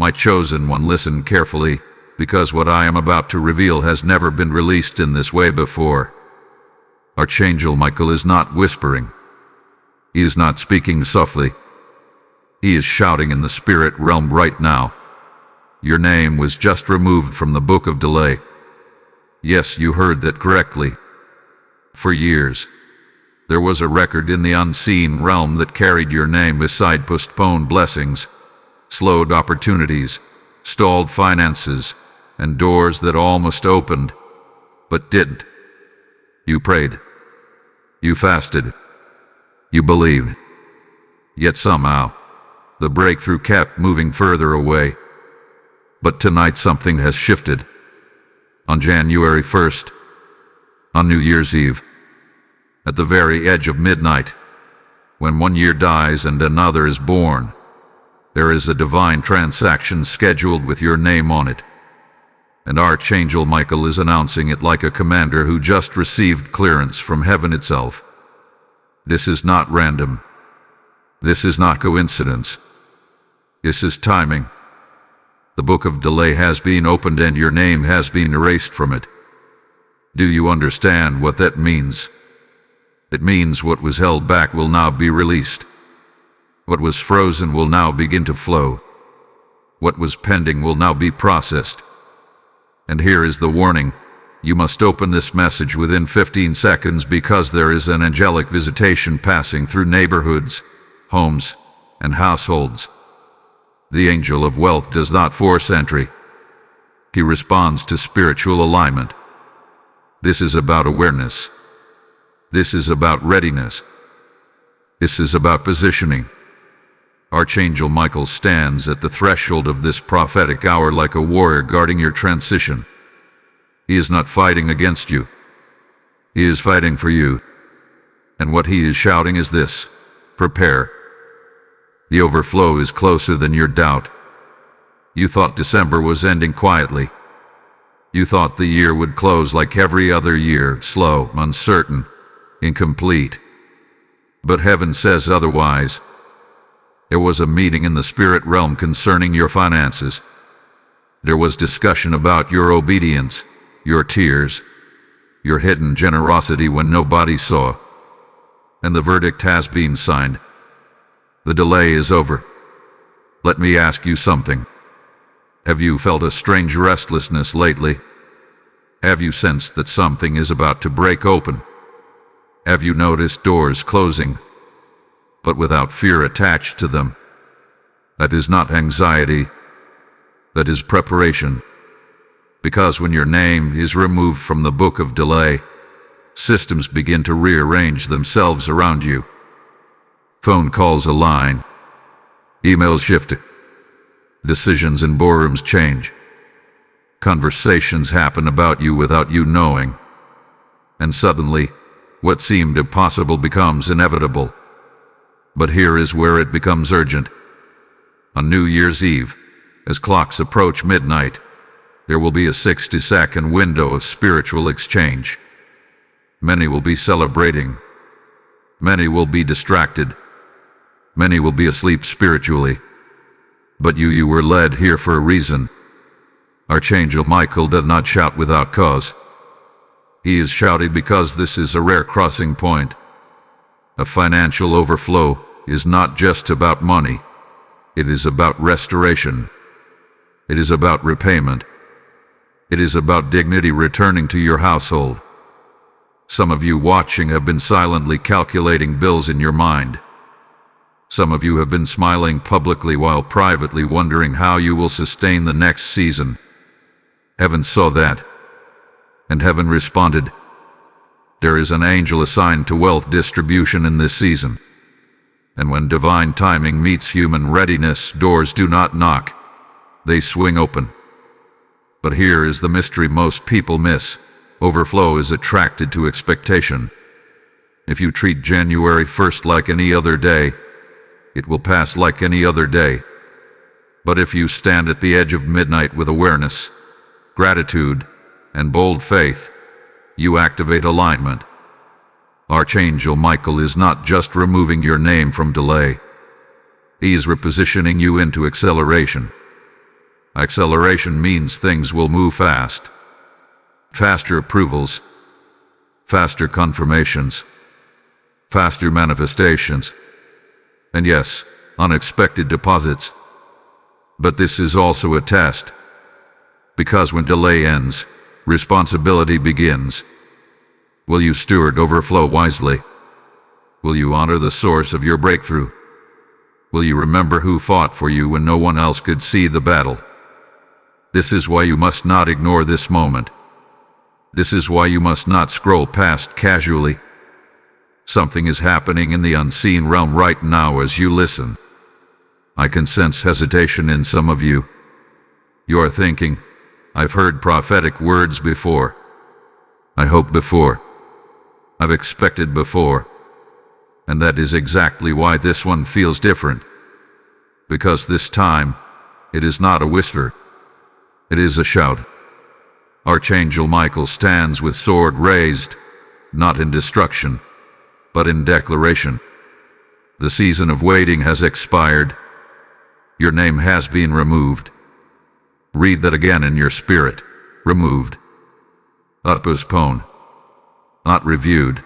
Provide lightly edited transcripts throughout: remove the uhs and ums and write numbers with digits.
My chosen one, listen carefully, because what I am about to reveal has never been released in this way before. Archangel Michael is not whispering. He is not speaking softly. He is shouting in the spirit realm right now. Your name was just removed from the book of delay. Yes, you heard that correctly. For years, there was a record in the unseen realm that carried your name beside postponed blessings, slowed opportunities, stalled finances, and doors that almost opened, but didn't. You prayed. You fasted. You believed. Yet somehow, the breakthrough kept moving further away. But tonight something has shifted. On January 1st, on New Year's Eve, at the very edge of midnight, when one year dies and another is born, there is a divine transaction scheduled with your name on it. And Archangel Michael is announcing it like a commander who just received clearance from heaven itself. This is not random. This is not coincidence. This is timing. The book of delay has been opened and your name has been erased from it. Do you understand what that means? It means what was held back will now be released. What was frozen will now begin to flow. What was pending will now be processed. And here is the warning. You must open this message within 15 seconds because there is an angelic visitation passing through neighborhoods, homes, and households. The angel of wealth does not force entry. He responds to spiritual alignment. This is about awareness. This is about readiness. This is about positioning. Archangel Michael stands at the threshold of this prophetic hour like a warrior guarding your transition. He is not fighting against you. He is fighting for you. And what he is shouting is this: prepare. The overflow is closer than your doubt. You thought December was ending quietly. You thought the year would close like every other year, slow, uncertain, incomplete. But heaven says otherwise. There was a meeting in the spirit realm concerning your finances. There was discussion about your obedience, your tears, your hidden generosity when nobody saw. And the verdict has been signed. The delay is over. Let me ask you something. Have you felt a strange restlessness lately? Have you sensed that something is about to break open? Have you noticed doors closing, but without fear attached to them? That is not anxiety. That is preparation. Because when your name is removed from the book of delay, systems begin to rearrange themselves around you. Phone calls align. Emails shift. Decisions in boardrooms change. Conversations happen about you without you knowing. And suddenly, what seemed impossible becomes inevitable. But here is where it becomes urgent. On New Year's Eve, as clocks approach midnight, there will be a 60-second window of spiritual exchange. Many will be celebrating. Many will be distracted. Many will be asleep spiritually. But you were led here for a reason. Archangel Michael does not shout without cause. He is shouting because this is a rare crossing point. A financial overflow is not just about money. It is about restoration. It is about repayment. It is about dignity returning to your household. Some of you watching have been silently calculating bills in your mind. Some of you have been smiling publicly while privately wondering how you will sustain the next season. Heaven saw that, and heaven responded. There is an angel assigned to wealth distribution in this season. And when divine timing meets human readiness, doors do not knock. They swing open. But here is the mystery most people miss. Overflow is attracted to expectation. If you treat January 1st like any other day, it will pass like any other day. But if you stand at the edge of midnight with awareness, gratitude, and bold faith, you activate alignment. Archangel Michael is not just removing your name from delay. He is repositioning you into acceleration. Acceleration means things will move fast. Faster approvals, faster confirmations, faster manifestations, and yes, unexpected deposits. But this is also a test, because when delay ends, responsibility begins. Will you steward overflow wisely? Will you honor the source of your breakthrough? Will you remember who fought for you when no one else could see the battle? This is why you must not ignore this moment. This is why you must not scroll past casually. Something is happening in the unseen realm right now as you listen. I can sense hesitation in some of you. You are thinking, I've heard prophetic words before. I hoped before. I've expected before. And that is exactly why this one feels different. Because this time, it is not a whisper. It is a shout. Archangel Michael stands with sword raised, not in destruction, but in declaration. The season of waiting has expired. Your name has been removed. Read that again in your spirit. Removed. Not postponed. Not reviewed.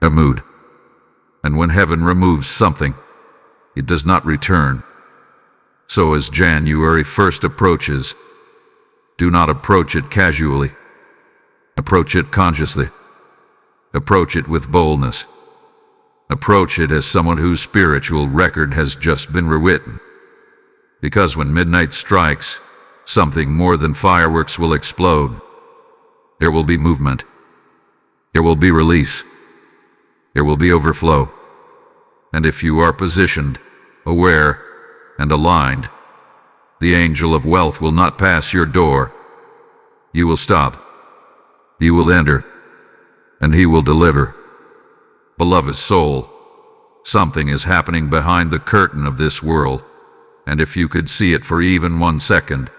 A mood. And when heaven removes something, it does not return. So as January 1st approaches, do not approach it casually. Approach it consciously. Approach it with boldness. Approach it as someone whose spiritual record has just been rewritten. Because when midnight strikes, something more than fireworks will explode. There will be movement. There will be release. There will be overflow. And if you are positioned, aware, and aligned, the angel of wealth will not pass your door. You will stop. You will enter. And he will deliver. Beloved soul, something is happening behind the curtain of this world, and if you could see it for even 1 second,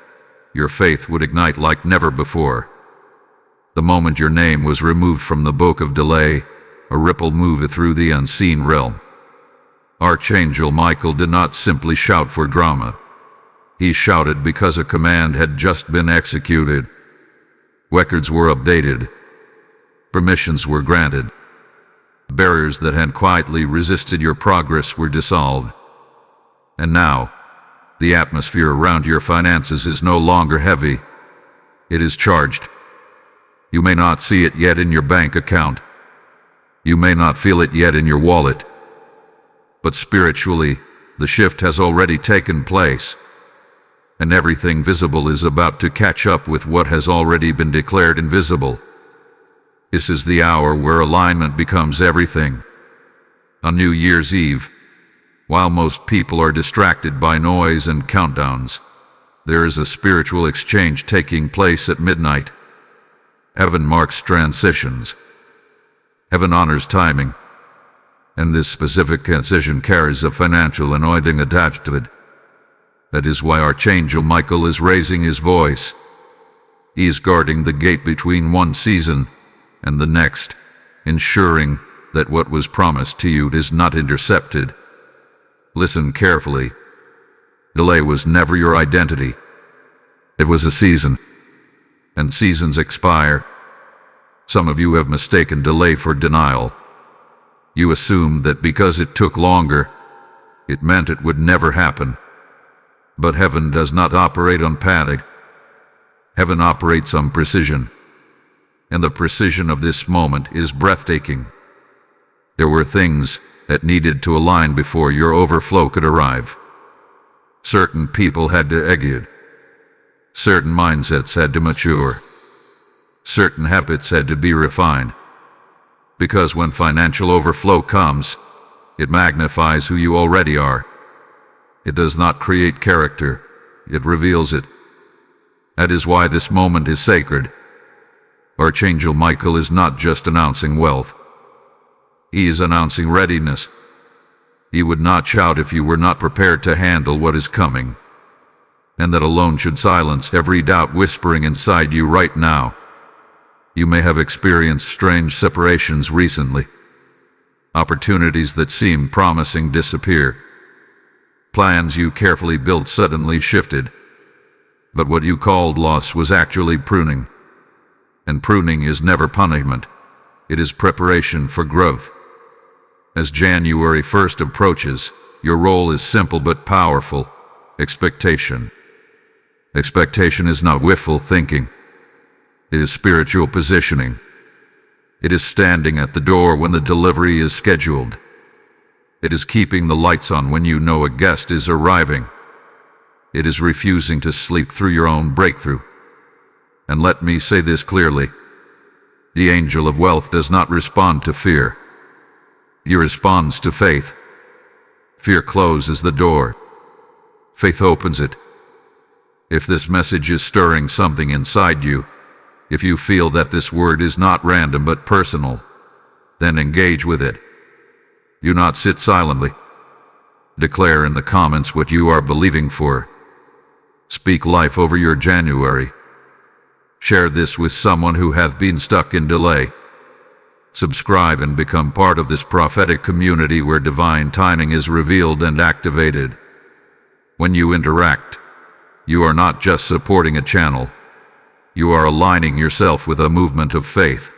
your faith would ignite like never before. The moment your name was removed from the book of delay, a ripple moved through the unseen realm. Archangel Michael did not simply shout for drama. He shouted because a command had just been executed. Records were updated. Permissions were granted. Barriers that had quietly resisted your progress were dissolved. And now, the atmosphere around your finances is no longer heavy. It is charged. You may not see it yet in your bank account. You may not feel it yet in your wallet. But spiritually, the shift has already taken place. And everything visible is about to catch up with what has already been declared invisible. This is the hour where alignment becomes everything. On New Year's Eve, while most people are distracted by noise and countdowns, there is a spiritual exchange taking place at midnight. Heaven marks transitions. Heaven honors timing. And this specific transition carries a financial anointing attached to it. That is why Archangel Michael is raising his voice. He is guarding the gate between one season and the next, ensuring that what was promised to you is not intercepted. Listen carefully. Delay was never your identity. It was a season. And seasons expire. Some of you have mistaken delay for denial. You assume that because it took longer, it meant it would never happen. But heaven does not operate on panic. Heaven operates on precision. And the precision of this moment is breathtaking. There were things that needed to align before your overflow could arrive. Certain people had to exit. Certain mindsets had to mature. Certain habits had to be refined. Because when financial overflow comes, it magnifies who you already are. It does not create character, it reveals it. That is why this moment is sacred. Archangel Michael is not just announcing wealth. He is announcing readiness. He would not shout if you were not prepared to handle what is coming. And that alone should silence every doubt whispering inside you right now. You may have experienced strange separations recently. Opportunities that seemed promising disappear. Plans you carefully built suddenly shifted. But what you called loss was actually pruning. And pruning is never punishment. It is preparation for growth. As January 1st approaches, your role is simple but powerful: expectation. Expectation is not wishful thinking. It is spiritual positioning. It is standing at the door when the delivery is scheduled. It is keeping the lights on when you know a guest is arriving. It is refusing to sleep through your own breakthrough. And let me say this clearly: the angel of wealth does not respond to fear. He responds to faith. Fear closes the door. Faith opens it. If this message is stirring something inside you, if you feel that this word is not random but personal, then engage with it. Do not sit silently. Declare in the comments what you are believing for. Speak life over your January. Share this with someone who hath been stuck in delay. Subscribe and become part of this prophetic community where divine timing is revealed and activated. When you interact, you are not just supporting a channel. You are aligning yourself with a movement of faith.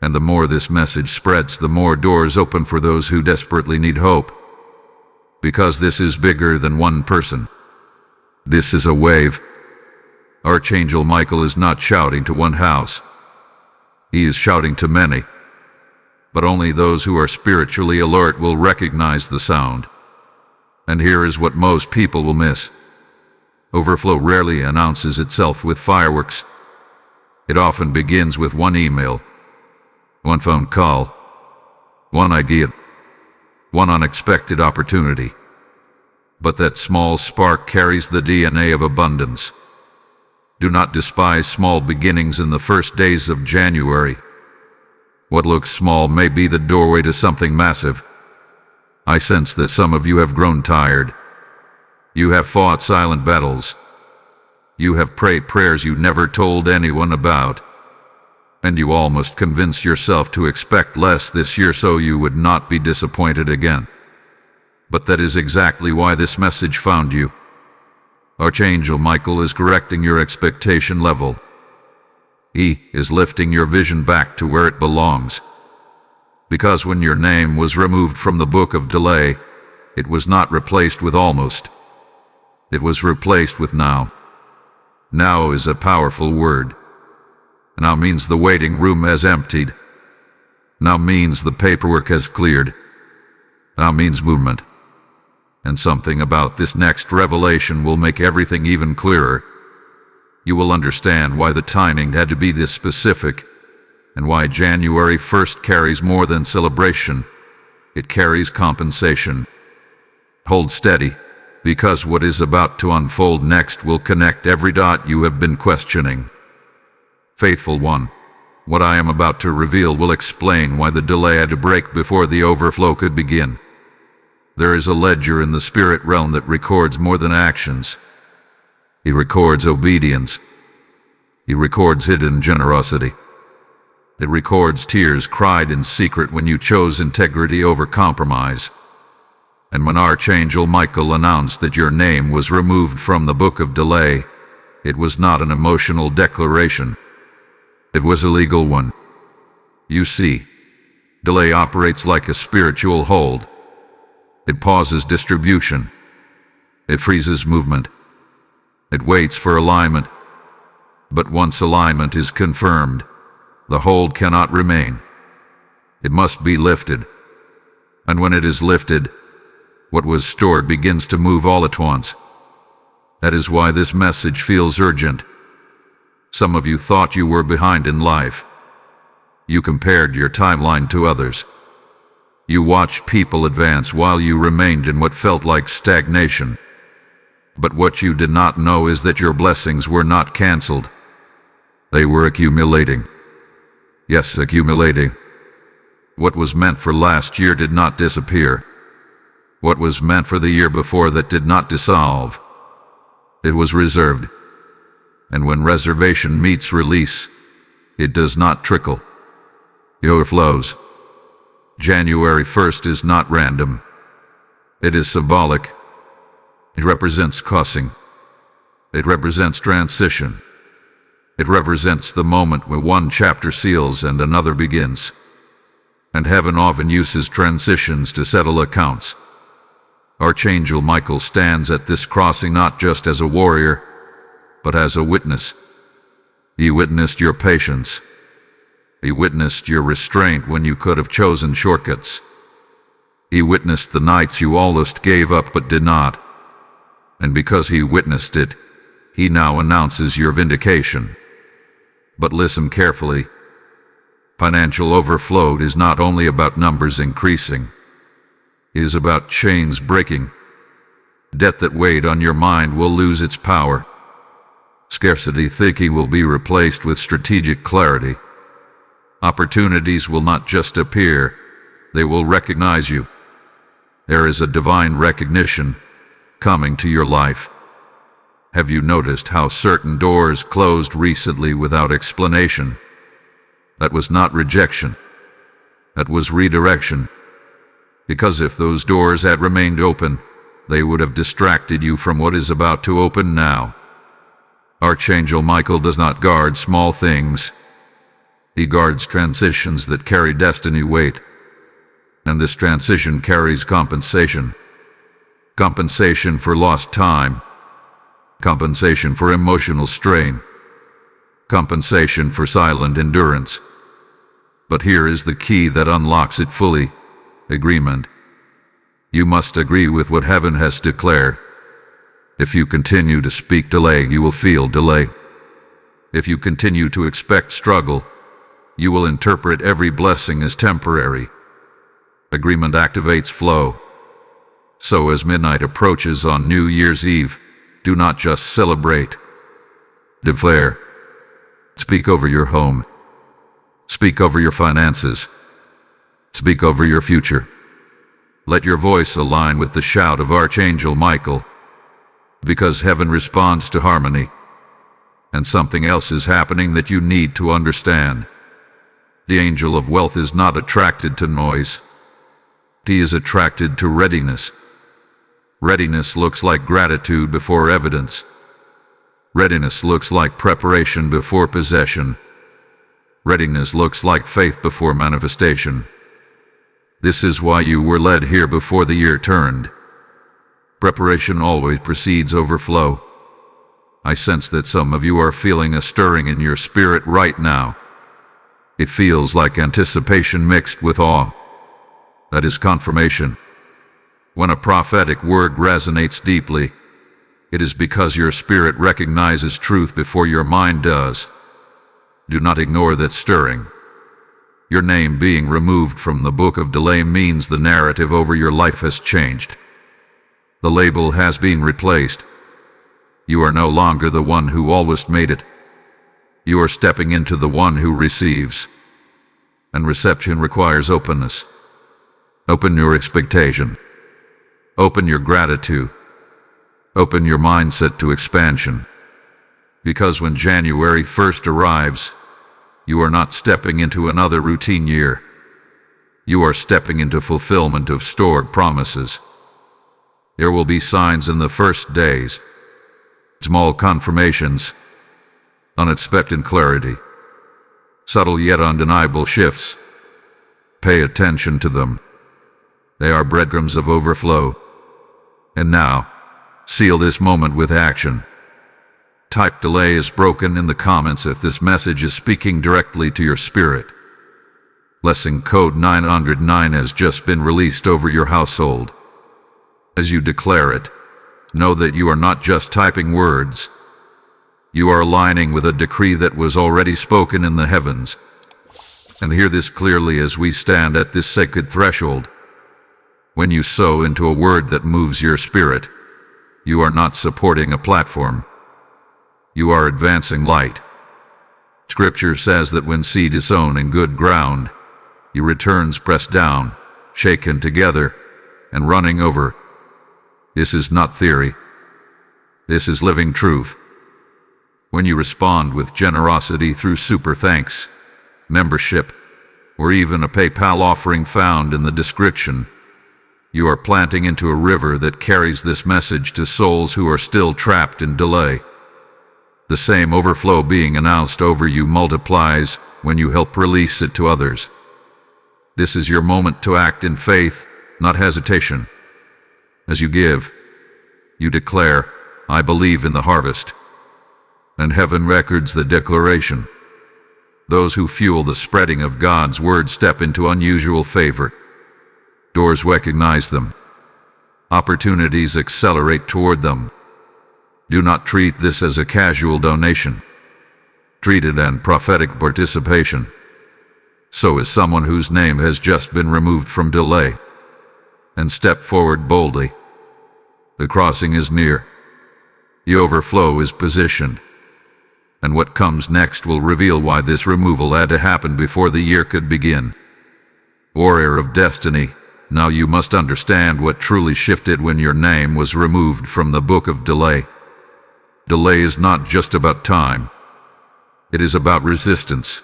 And the more this message spreads, the more doors open for those who desperately need hope. Because this is bigger than one person. This is a wave. Archangel Michael is not shouting to one house. He is shouting to many. But only those who are spiritually alert will recognize the sound. And here is what most people will miss. Overflow rarely announces itself with fireworks. It often begins with one email, one phone call, one idea, one unexpected opportunity. But that small spark carries the DNA of abundance. Do not despise small beginnings in the first days of January. What looks small may be the doorway to something massive. I sense that some of you have grown tired. You have fought silent battles. You have prayed prayers you never told anyone about. And you almost convinced yourself to expect less this year so you would not be disappointed again. But that is exactly why this message found you. Archangel Michael is correcting your expectation level. He is lifting your vision back to where it belongs. Because when your name was removed from the book of delay, it was not replaced with almost. It was replaced with now. Now is a powerful word. Now means the waiting room has emptied. Now means the paperwork has cleared. Now means movement. And something about this next revelation will make everything even clearer. You will understand why the timing had to be this specific, and why January 1st carries more than celebration. It carries compensation. Hold steady, because what is about to unfold next will connect every dot you have been questioning. Faithful one, what I am about to reveal will explain why the delay had to break before the overflow could begin. There is a ledger in the spirit realm that records more than actions. He records obedience. He records hidden generosity. It records tears cried in secret when you chose integrity over compromise. And when Archangel Michael announced that your name was removed from the book of delay, it was not an emotional declaration. It was a legal one. You see, delay operates like a spiritual hold. It pauses distribution. It freezes movement. It waits for alignment. But once alignment is confirmed, the hold cannot remain. It must be lifted. And when it is lifted, what was stored begins to move all at once. That is why this message feels urgent. Some of you thought you were behind in life. You compared your timeline to others. You watched people advance while you remained in what felt like stagnation. But what you did not know is that your blessings were not canceled. They were accumulating. Yes, accumulating. What was meant for last year did not disappear. What was meant for the year before that did not dissolve. It was reserved. And when reservation meets release, it does not trickle. It overflows. January 1st is not random. It is symbolic. It represents crossing. It represents transition. It represents the moment when one chapter seals and another begins. And heaven often uses transitions to settle accounts. Archangel Michael stands at this crossing not just as a warrior, but as a witness. He witnessed your patience. He witnessed your restraint when you could have chosen shortcuts. He witnessed the nights you almost gave up but did not. And because he witnessed it, he now announces your vindication. But listen carefully. Financial overflow is not only about numbers increasing. It is about chains breaking. Debt that weighed on your mind will lose its power. Scarcity thinking will be replaced with strategic clarity. Opportunities will not just appear, they will recognize you. There is a divine recognition coming to your life. Have you noticed how certain doors closed recently without explanation? That was not rejection. That was redirection. Because if those doors had remained open, they would have distracted you from what is about to open now. Archangel Michael does not guard small things. He guards transitions that carry destiny weight. And this transition carries compensation. Compensation for lost time. Compensation for emotional strain. Compensation for silent endurance. But here is the key that unlocks it fully. Agreement. You must agree with what heaven has declared. If you continue to speak delay, you will feel delay. If you continue to expect struggle, you will interpret every blessing as temporary. Agreement activates flow. So as midnight approaches on New Year's Eve, do not just celebrate. Declare. Speak over your home. Speak over your finances. Speak over your future. Let your voice align with the shout of Archangel Michael. Because heaven responds to harmony. And something else is happening that you need to understand. The angel of wealth is not attracted to noise. He is attracted to readiness. Readiness looks like gratitude before evidence. Readiness looks like preparation before possession. Readiness looks like faith before manifestation. This is why you were led here before the year turned. Preparation always precedes overflow. I sense that some of you are feeling a stirring in your spirit right now. It feels like anticipation mixed with awe. That is confirmation. When a prophetic word resonates deeply, it is because your spirit recognizes truth before your mind does. Do not ignore that stirring. Your name being removed from the book of delay means the narrative over your life has changed. The label has been replaced. You are no longer the one who always made it. You are stepping into the one who receives. And reception requires openness. Open your expectation. Open your gratitude. Open your mindset to expansion. Because when January 1st arrives, you are not stepping into another routine year. You are stepping into fulfillment of stored promises. There will be signs in the first days. Small confirmations. Unexpected clarity. Subtle yet undeniable shifts. Pay attention to them. They are breadcrumbs of overflow. And now, seal this moment with action. Type delay is broken in the comments if this message is speaking directly to your spirit. Blessing code 909 has just been released over your household. As you declare it, know that you are not just typing words. You are aligning with a decree that was already spoken in the heavens. And hear this clearly as we stand at this sacred threshold. When you sow into a word that moves your spirit, you are not supporting a platform. You are advancing light. Scripture says that when seed is sown in good ground, he returns pressed down, shaken together, and running over. This is not theory. This is living truth. When you respond with generosity through super thanks, membership, or even a PayPal offering found in the description, you are planting into a river that carries this message to souls who are still trapped in delay. The same overflow being announced over you multiplies when you help release it to others. This is your moment to act in faith, not hesitation. As you give, you declare, "I believe in the harvest." And heaven records the declaration. Those who fuel the spreading of God's word step into unusual favor. Doors recognize them. Opportunities accelerate toward them. Do not treat this as a casual donation. Treat it as prophetic participation. So is someone whose name has just been removed from delay. And step forward boldly. The crossing is near. The overflow is positioned. And what comes next will reveal why this removal had to happen before the year could begin. Warrior of destiny, now you must understand what truly shifted when your name was removed from the book of delay. Delay is not just about time. It is about resistance.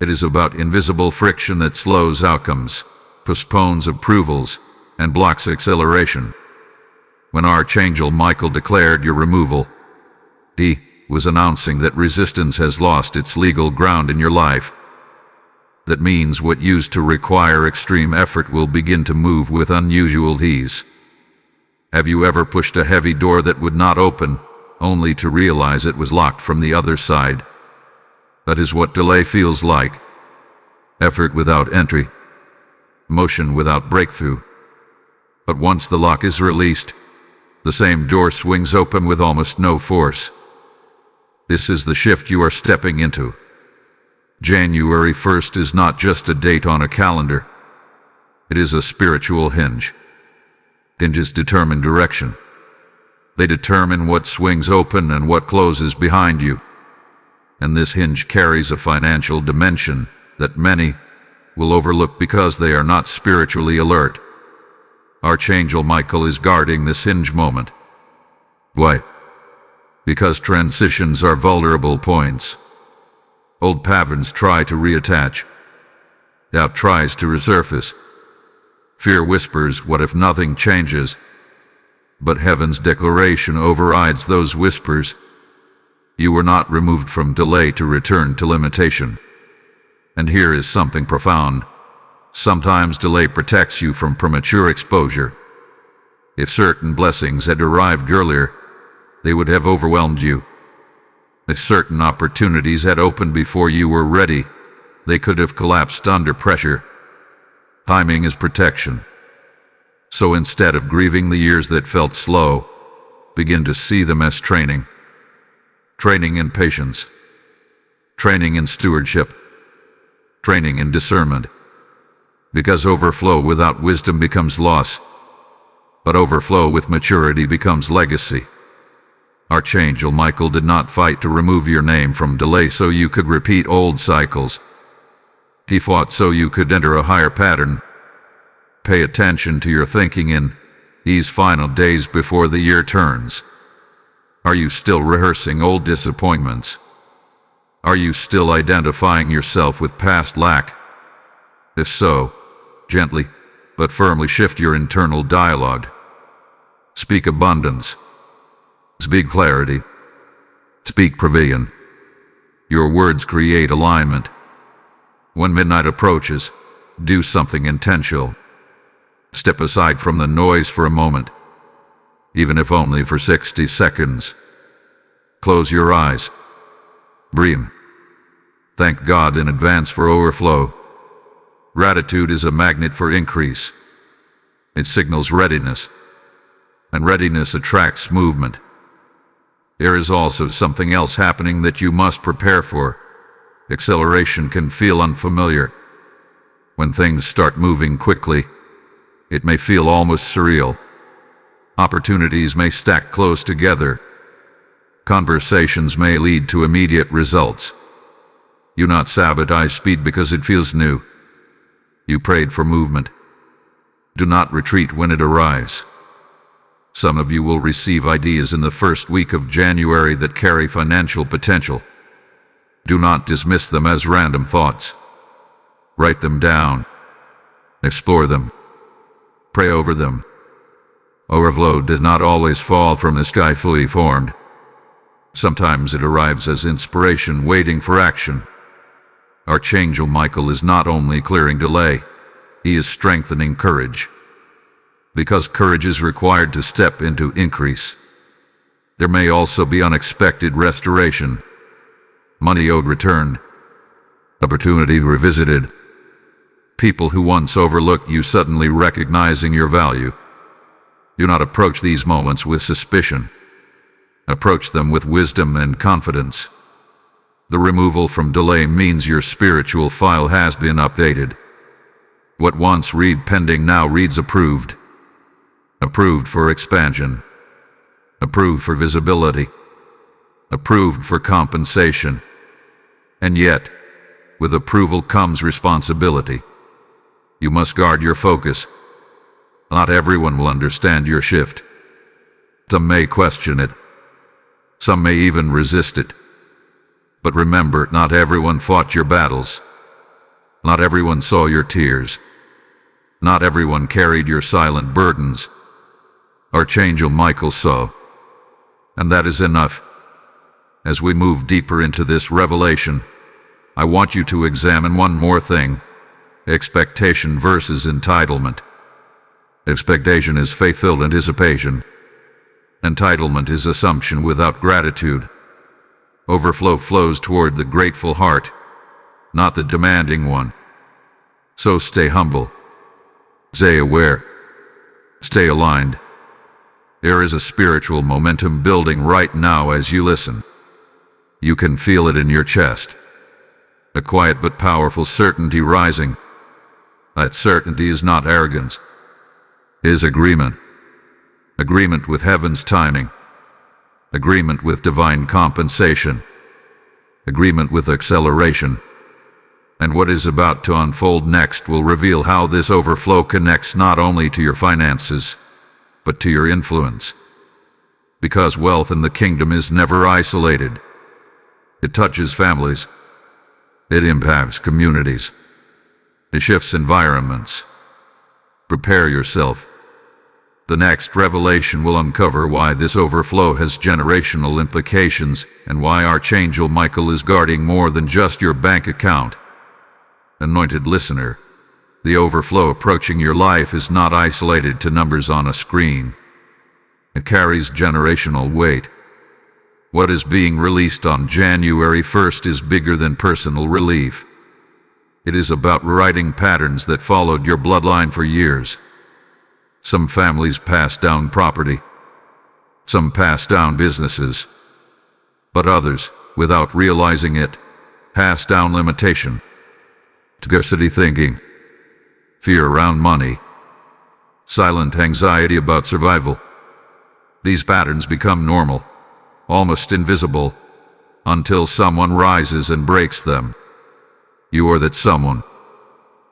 It is about invisible friction that slows outcomes, postpones approvals, and blocks acceleration. When Archangel Michael declared your removal, he was announcing that resistance has lost its legal ground in your life. That means what used to require extreme effort will begin to move with unusual ease. Have you ever pushed a heavy door that would not open, only to realize it was locked from the other side? That is what delay feels like. Effort without entry. Motion without breakthrough. But once the lock is released, the same door swings open with almost no force. This is the shift you are stepping into. January 1st is not just a date on a calendar. It is a spiritual hinge. Hinges determine direction. They determine what swings open and what closes behind you. And this hinge carries a financial dimension that many will overlook because they are not spiritually alert. Archangel Michael is guarding this hinge moment. Why? Because transitions are vulnerable points. Old patterns try to reattach. Doubt tries to resurface. Fear whispers, "What if nothing changes?" But heaven's declaration overrides those whispers. You were not removed from delay to return to limitation. And here is something profound. Sometimes delay protects you from premature exposure. If certain blessings had arrived earlier, they would have overwhelmed you. If certain opportunities had opened before you were ready, they could have collapsed under pressure. Timing is protection. So instead of grieving the years that felt slow, begin to see them as training. Training in patience. Training in stewardship. Training in discernment. Because overflow without wisdom becomes loss, but overflow with maturity becomes legacy. Archangel Michael did not fight to remove your name from delay so you could repeat old cycles. He fought so you could enter a higher pattern. Pay attention to your thinking in these final days before the year turns. Are you still rehearsing old disappointments? Are you still identifying yourself with past lack? If so, gently but firmly shift your internal dialogue. Speak abundance. Speak clarity. Speak provision. Your words create alignment. When midnight approaches, do something intentional. Step aside from the noise for a moment, even if only for 60 seconds. Close your eyes. Breathe. Thank God in advance for overflow. Gratitude is a magnet for increase. It signals readiness, and readiness attracts movement. There is also something else happening that you must prepare for. Acceleration can feel unfamiliar. When things start moving quickly, it may feel almost surreal. Opportunities may stack close together. Conversations may lead to immediate results. You not sabotage speed because it feels new. You prayed for movement. Do not retreat when it arrives. Some of you will receive ideas in the first week of January that carry financial potential. Do not dismiss them as random thoughts. Write them down. Explore them. Pray over them. Overflow does not always fall from the sky fully formed. Sometimes it arrives as inspiration waiting for action. Archangel Michael is not only clearing delay, he is strengthening courage. Because courage is required to step into increase. There may also be unexpected restoration. Money owed returned. Opportunity revisited. People who once overlooked you suddenly recognizing your value. Do not approach these moments with suspicion. Approach them with wisdom and confidence. The removal from delay means your spiritual file has been updated. What once read pending now reads approved. Approved for expansion. Approved for visibility. Approved for compensation. And yet, with approval comes responsibility. You must guard your focus. Not everyone will understand your shift. Some may question it. Some may even resist it. But remember, not everyone fought your battles. Not everyone saw your tears. Not everyone carried your silent burdens. Archangel Michael saw. And that is enough. As we move deeper into this revelation, I want you to examine one more thing. Expectation versus entitlement. Expectation is faith-filled anticipation. Entitlement is assumption without gratitude. Overflow flows toward the grateful heart, not the demanding one. So stay humble. Stay aware. Stay aligned. There is a spiritual momentum building right now as you listen. You can feel it in your chest. A quiet but powerful certainty rising. That certainty is not arrogance. It is agreement. Agreement with heaven's timing. Agreement with divine compensation. Agreement with acceleration. And what is about to unfold next will reveal how this overflow connects not only to your finances, but to your influence. Because wealth in the kingdom is never isolated. It touches families. It impacts communities. It shifts environments. Prepare yourself. The next revelation will uncover why this overflow has generational implications and why Archangel Michael is guarding more than just your bank account. Anointed listener, the overflow approaching your life is not isolated to numbers on a screen. It carries generational weight. What is being released on January 1st is bigger than personal relief. It is about rewriting patterns that followed your bloodline for years. Some families pass down property. Some pass down businesses. But others, without realizing it, pass down limitation, scarcity thinking, fear around money, silent anxiety about survival. These patterns become normal, almost invisible, until someone rises and breaks them. You are that someone.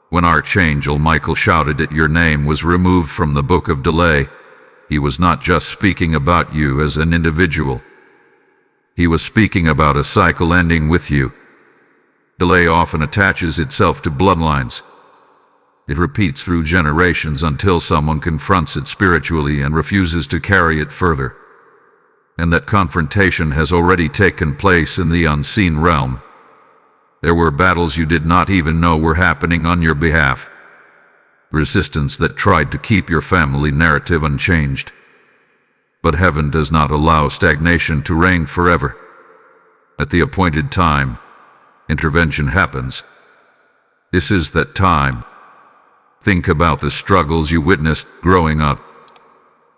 When Archangel Michael shouted it, your name was removed from the book of delay. He was not just speaking about you as an individual. He was speaking about a cycle ending with you. Delay often attaches itself to bloodlines. It repeats through generations until someone confronts it spiritually and refuses to carry it further. And that confrontation has already taken place in the unseen realm. There were battles you did not even know were happening on your behalf. Resistance that tried to keep your family narrative unchanged. But heaven does not allow stagnation to reign forever. At the appointed time, intervention happens. This is that time. Think about the struggles you witnessed growing up.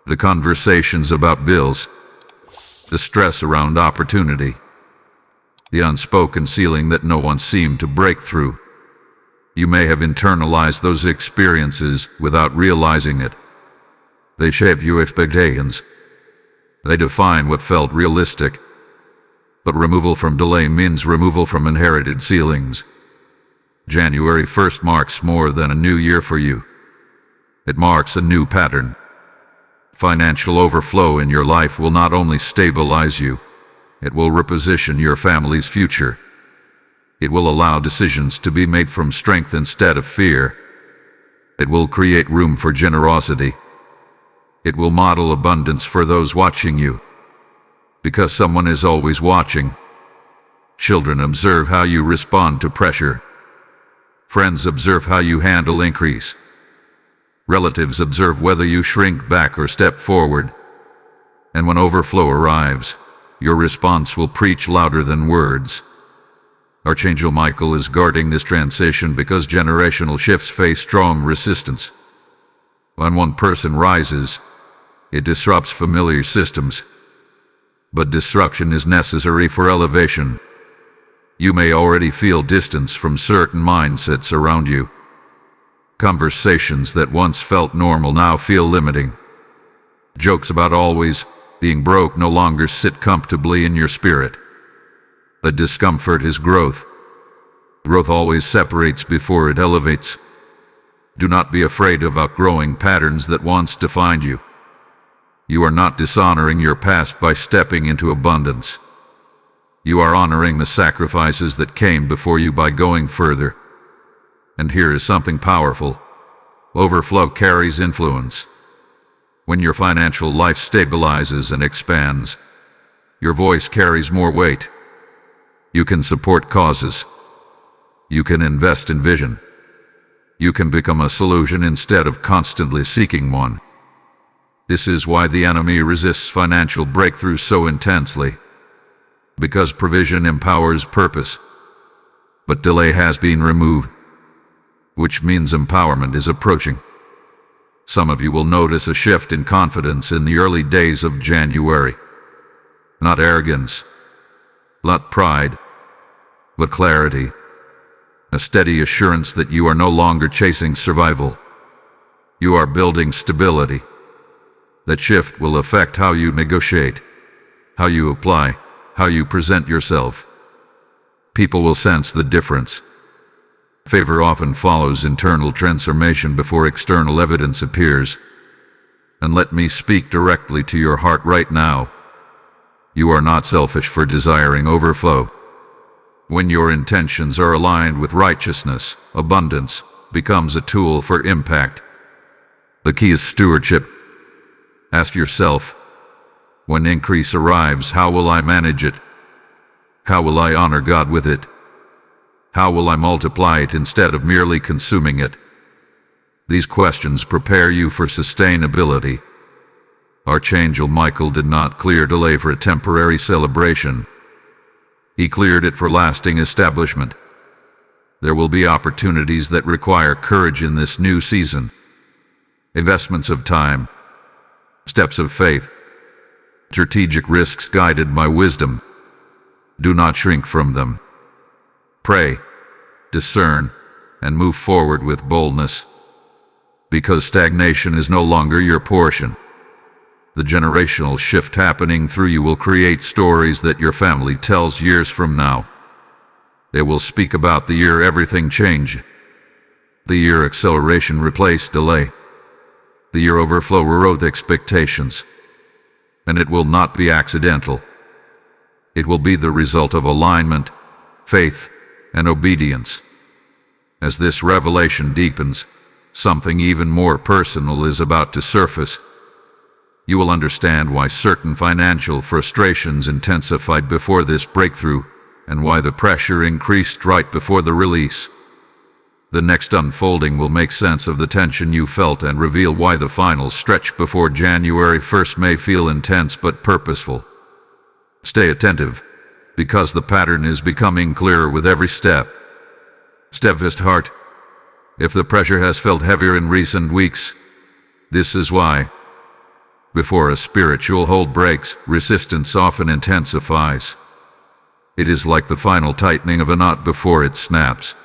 The conversations about bills. The stress around opportunity. The unspoken ceiling that no one seemed to break through. You may have internalized those experiences without realizing it. They shape your expectations. They define what felt realistic. But removal from delay means removal from inherited ceilings. January 1st marks more than a new year for you. It marks a new pattern. Financial overflow in your life will not only stabilize you, it will reposition your family's future. It will allow decisions to be made from strength instead of fear. It will create room for generosity. It will model abundance for those watching you. because someone is always watching. Children observe how you respond to pressure. Friends observe how you handle increase. Relatives observe whether you shrink back or step forward. And when overflow arrives, your response will preach louder than words. Archangel Michael is guarding this transition because generational shifts face strong resistance. When one person rises, it disrupts familiar systems. But disruption is necessary for elevation. You may already feel distance from certain mindsets around you. Conversations that once felt normal now feel limiting. Jokes about always being broke no longer sit comfortably in your spirit. The discomfort is growth. Growth always separates before it elevates. Do not be afraid of outgrowing patterns that once defined you. You are not dishonoring your past by stepping into abundance. You are honoring the sacrifices that came before you by going further. And here is something powerful. Overflow carries influence. When your financial life stabilizes and expands, your voice carries more weight. You can support causes. You can invest in vision. You can become a solution instead of constantly seeking one. This is why the enemy resists financial breakthrough so intensely. Because provision empowers purpose. But delay has been removed, which means empowerment is approaching. Some of you will notice a shift in confidence in the early days of January. Not arrogance, not pride, but clarity. A steady assurance that you are no longer chasing survival. You are building stability. That shift will affect how you negotiate, how you apply, how you present yourself. People will sense the difference. Favor often follows internal transformation before external evidence appears. And let me speak directly to your heart right now. You are not selfish for desiring overflow. When your intentions are aligned with righteousness, abundance becomes a tool for impact. The key is stewardship. Ask yourself, when increase arrives, how will I manage it? How will I honor God with it? How will I multiply it instead of merely consuming it? These questions prepare you for sustainability. Archangel Michael did not clear delay for a temporary celebration. He cleared it for lasting establishment. There will be opportunities that require courage in this new season. Investments of time, steps of faith, strategic risks guided by wisdom. Do not shrink from them. Pray, discern, and move forward with boldness. Because stagnation is no longer your portion. The generational shift happening through you will create stories that your family tells years from now. They will speak about the year everything changed. The year acceleration replaced delay. The year overflow rewrote expectations. And it will not be accidental. It will be the result of alignment, faith, and obedience. As this revelation deepens, something even more personal is about to surface. You will understand why certain financial frustrations intensified before this breakthrough, and why the pressure increased right before the release. The next unfolding will make sense of the tension you felt and reveal why the final stretch before January 1st may feel intense but purposeful. Stay attentive, because the pattern is becoming clearer with every step. Steadfast heart. If the pressure has felt heavier in recent weeks, this is why. Before a spiritual hold breaks, resistance often intensifies. It is like the final tightening of a knot before it snaps.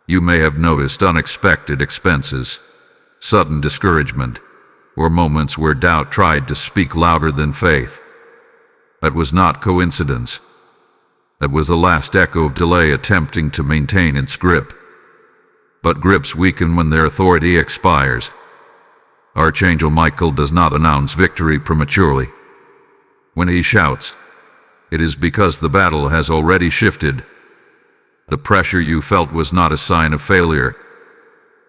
You may have noticed unexpected expenses, sudden discouragement, or moments where doubt tried to speak louder than faith. That was not coincidence. That was the last echo of delay attempting to maintain its grip. But grips weaken when their authority expires. Archangel Michael does not announce victory prematurely. When he shouts, it is because the battle has already shifted. The pressure you felt was not a sign of failure.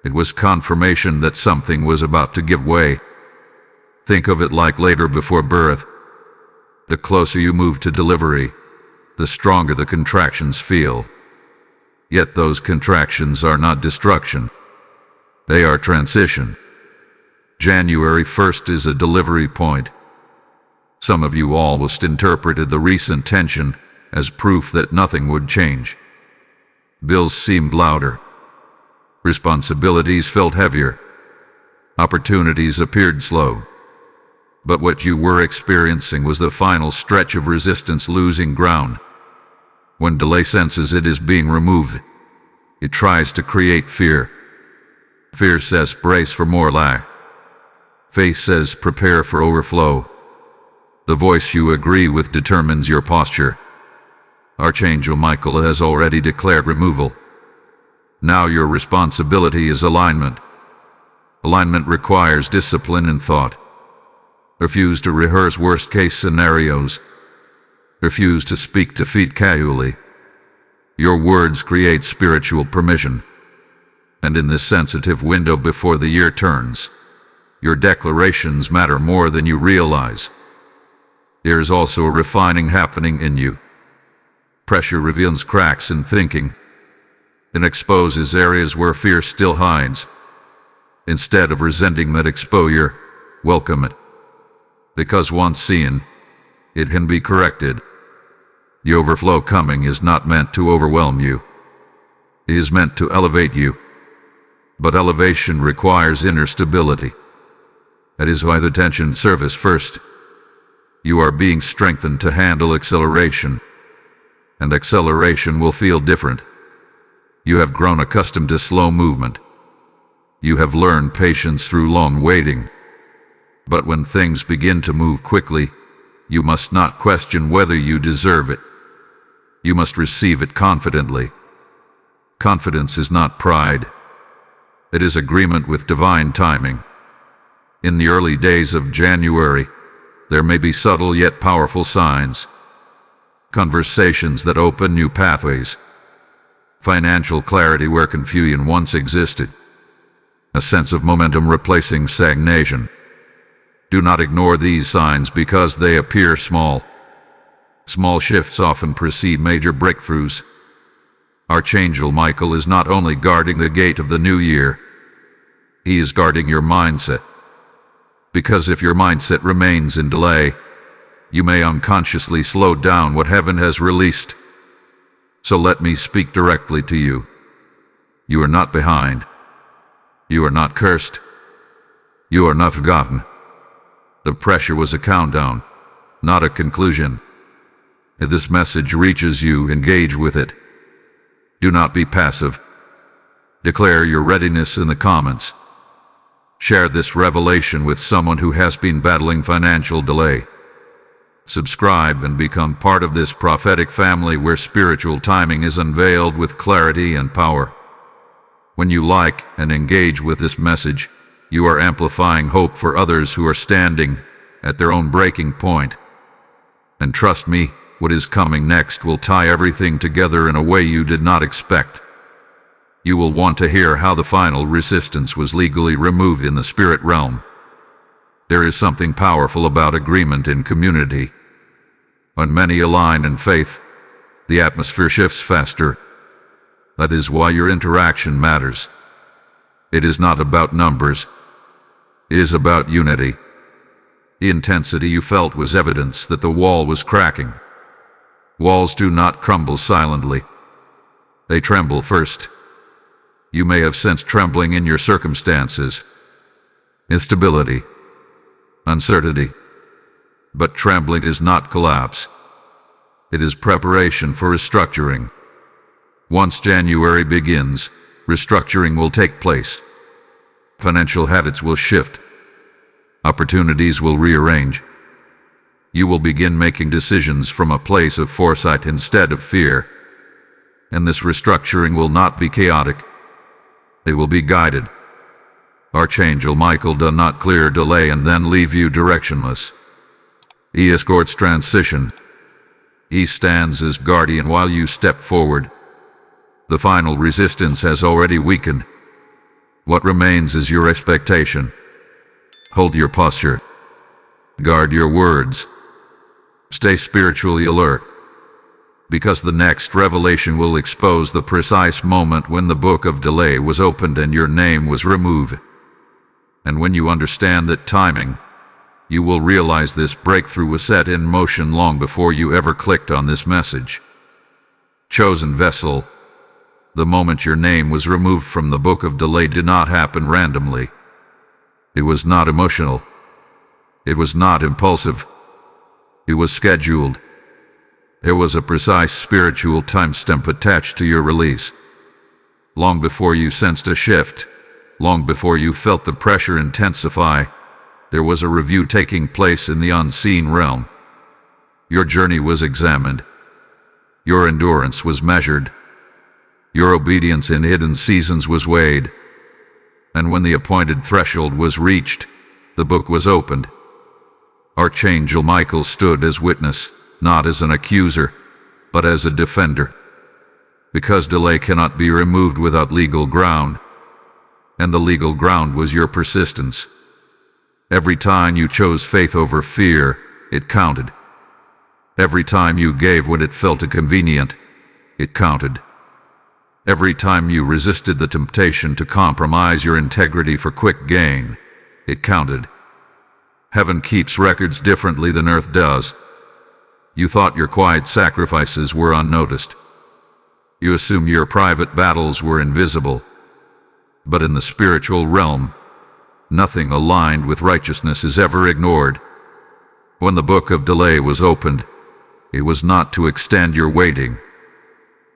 It was confirmation that something was about to give way. Think of it like labor before birth. The closer you move to delivery, the stronger the contractions feel. Yet those contractions are not destruction. They are transition. January 1st is a delivery point. Some of you almost interpreted the recent tension as proof that nothing would change. Bills seemed louder. Responsibilities felt heavier. Opportunities appeared slow. But what you were experiencing was the final stretch of resistance losing ground. When delay senses it is being removed, it tries to create fear. Fear says brace for more lack. Faith says prepare for overflow. The voice you agree with determines your posture. Archangel Michael has already declared removal. Now your responsibility is alignment. Alignment requires discipline and thought. Refuse to rehearse worst-case scenarios. Refuse to speak defeat casually. Your words create spiritual permission. And in this sensitive window before the year turns, your declarations matter more than you realize. There is also a refining happening in you. Pressure reveals cracks in thinking. It exposes areas where fear still hides. Instead of resenting that exposure, welcome it. Because once seen, it can be corrected. The overflow coming is not meant to overwhelm you. It is meant to elevate you. But elevation requires inner stability. That is why the tension surfaces first. You are being strengthened to handle acceleration. And acceleration will feel different. You have grown accustomed to slow movement. You have learned patience through long waiting. But when things begin to move quickly, you must not question whether you deserve it. You must receive it confidently. Confidence is not pride. It is agreement with divine timing. In the early days of January, there may be subtle yet powerful signs. Conversations that open new pathways. Financial clarity where confusion once existed. A sense of momentum replacing stagnation. Do not ignore these signs because they appear small. Small shifts often precede major breakthroughs. Archangel Michael is not only guarding the gate of the new year, he is guarding your mindset. Because if your mindset remains in delay, you may unconsciously slow down what heaven has released. So let me speak directly to you. You are not behind. You are not cursed. You are not forgotten. The pressure was a countdown, not a conclusion. If this message reaches you, engage with it. Do not be passive. Declare your readiness in the comments. Share this revelation with someone who has been battling financial delay. Subscribe and become part of this prophetic family where spiritual timing is unveiled with clarity and power. When you like and engage with this message, you are amplifying hope for others who are standing at their own breaking point. And trust me, what is coming next will tie everything together in a way you did not expect. You will want to hear how the final resistance was legally removed in the spirit realm. There is something powerful about agreement in community. When many align in faith, the atmosphere shifts faster. That is why your interaction matters. It is not about numbers. It is about unity. The intensity you felt was evidence that the wall was cracking. Walls do not crumble silently. They tremble first. You may have sensed trembling in your circumstances. Instability. Uncertainty. But trembling is not collapse. It is preparation for restructuring. Once January begins, restructuring will take place. Financial habits will shift. Opportunities will rearrange. You will begin making decisions from a place of foresight instead of fear. And this restructuring will not be chaotic. It will be guided. Archangel Michael does not clear delay and then leave you directionless. He escorts transition. He stands as guardian while you step forward. The final resistance has already weakened. What remains is your expectation. Hold your posture. Guard your words. Stay spiritually alert, because the next revelation will expose the precise moment when the book of delay was opened and your name was removed. And when you understand that timing, you will realize this breakthrough was set in motion long before you ever clicked on this message. Chosen vessel, the moment your name was removed from the book of delay did not happen randomly. It was not emotional. It was not impulsive. It was scheduled. There was a precise spiritual timestamp attached to your release. Long before you sensed a shift, long before you felt the pressure intensify, there was a review taking place in the unseen realm. Your journey was examined. Your endurance was measured. Your obedience in hidden seasons was weighed. And when the appointed threshold was reached, the book was opened. Archangel Michael stood as witness, not as an accuser, but as a defender. Because delay cannot be removed without legal ground, and the legal ground was your persistence. Every time you chose faith over fear, it counted. Every time you gave when it felt inconvenient, it counted. Every time you resisted the temptation to compromise your integrity for quick gain, it counted. Heaven keeps records differently than earth does. You thought your quiet sacrifices were unnoticed. You assumed your private battles were invisible. But in the spiritual realm, nothing aligned with righteousness is ever ignored. When the book of delay was opened, it was not to extend your waiting.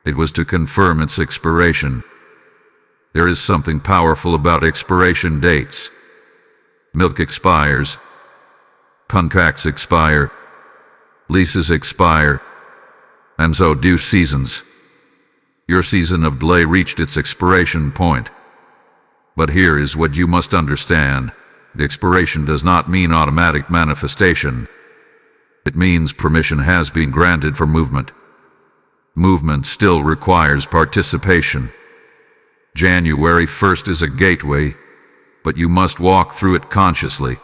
It was to confirm its expiration. There is something powerful about expiration dates. Milk expires. Contracts expire. Leases expire. And so do seasons. Your season of delay reached its expiration point. But here is what you must understand. The expiration does not mean automatic manifestation. It means permission has been granted for movement. Movement still requires participation. January 1st is a gateway, but you must walk through it consciously.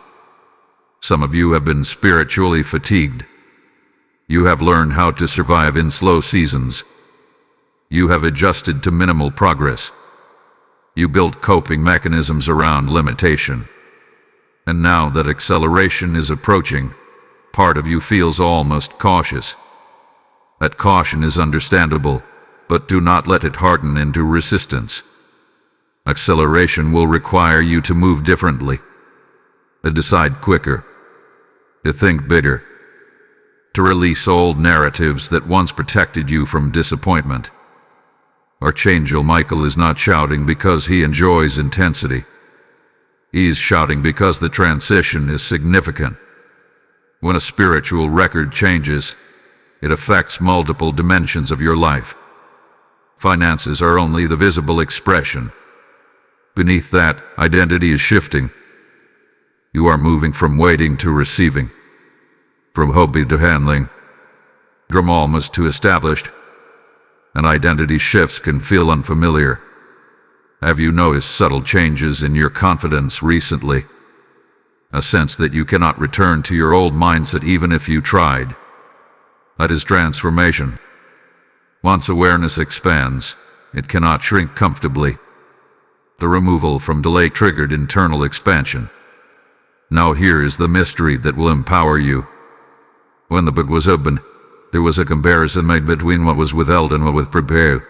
Some of you have been spiritually fatigued. You have learned how to survive in slow seasons. You have adjusted to minimal progress. You built coping mechanisms around limitation. And now that acceleration is approaching, part of you feels almost cautious. That caution is understandable, but do not let it harden into resistance. Acceleration will require you to move differently, to decide quicker, to think bigger, to release old narratives that once protected you from disappointment. Archangel Michael is not shouting because he enjoys intensity. He is shouting because the transition is significant. When a spiritual record changes, it affects multiple dimensions of your life. Finances are only the visible expression. Beneath that, identity is shifting. You are moving from waiting to receiving, from hobby to handling, from almost to established. And identity shifts can feel unfamiliar. Have you noticed subtle changes in your confidence recently? A sense that you cannot return to your old mindset even if you tried. That is transformation. Once awareness expands, it cannot shrink comfortably. The removal from delay triggered internal expansion. Now here is the mystery that will empower you. When the book was opened, there was a comparison made between what was withheld and what was prepared.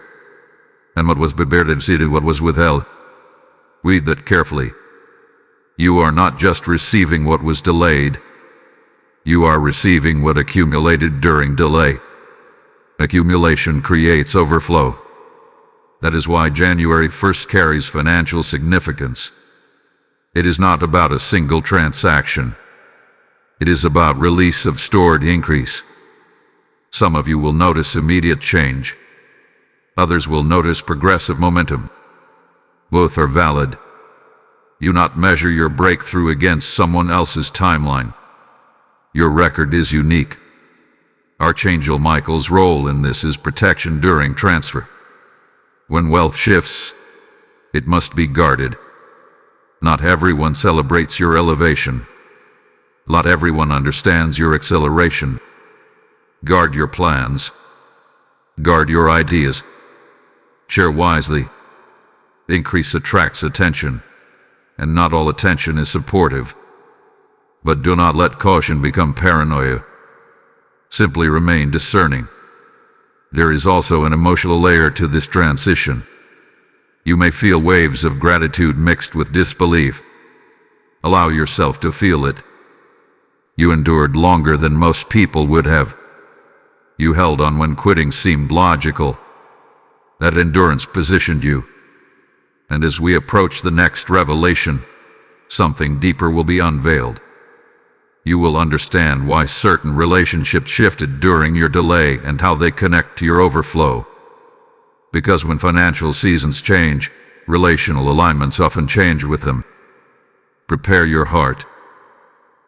And what was prepared exceeded what was withheld. Read that carefully. You are not just receiving what was delayed. You are receiving what accumulated during delay. Accumulation creates overflow. That is why January 1st carries financial significance. It is not about a single transaction. It is about release of stored increase. Some of you will notice immediate change. Others will notice progressive momentum. Both are valid. You not measure your breakthrough against someone else's timeline. Your record is unique. Archangel Michael's role in this is protection during transfer. When wealth shifts, it must be guarded. Not everyone celebrates your elevation. Not everyone understands your acceleration. Guard your plans. Guard your ideas. Share wisely. Increase attracts attention, and not all attention is supportive. But do not let caution become paranoia. Simply remain discerning. There is also an emotional layer to this transition. You may feel waves of gratitude mixed with disbelief. Allow yourself to feel it. You endured longer than most people would have. You held on when quitting seemed logical. That endurance positioned you. And as we approach the next revelation, something deeper will be unveiled. You will understand why certain relationships shifted during your delay and how they connect to your overflow. Because when financial seasons change, relational alignments often change with them. Prepare your heart.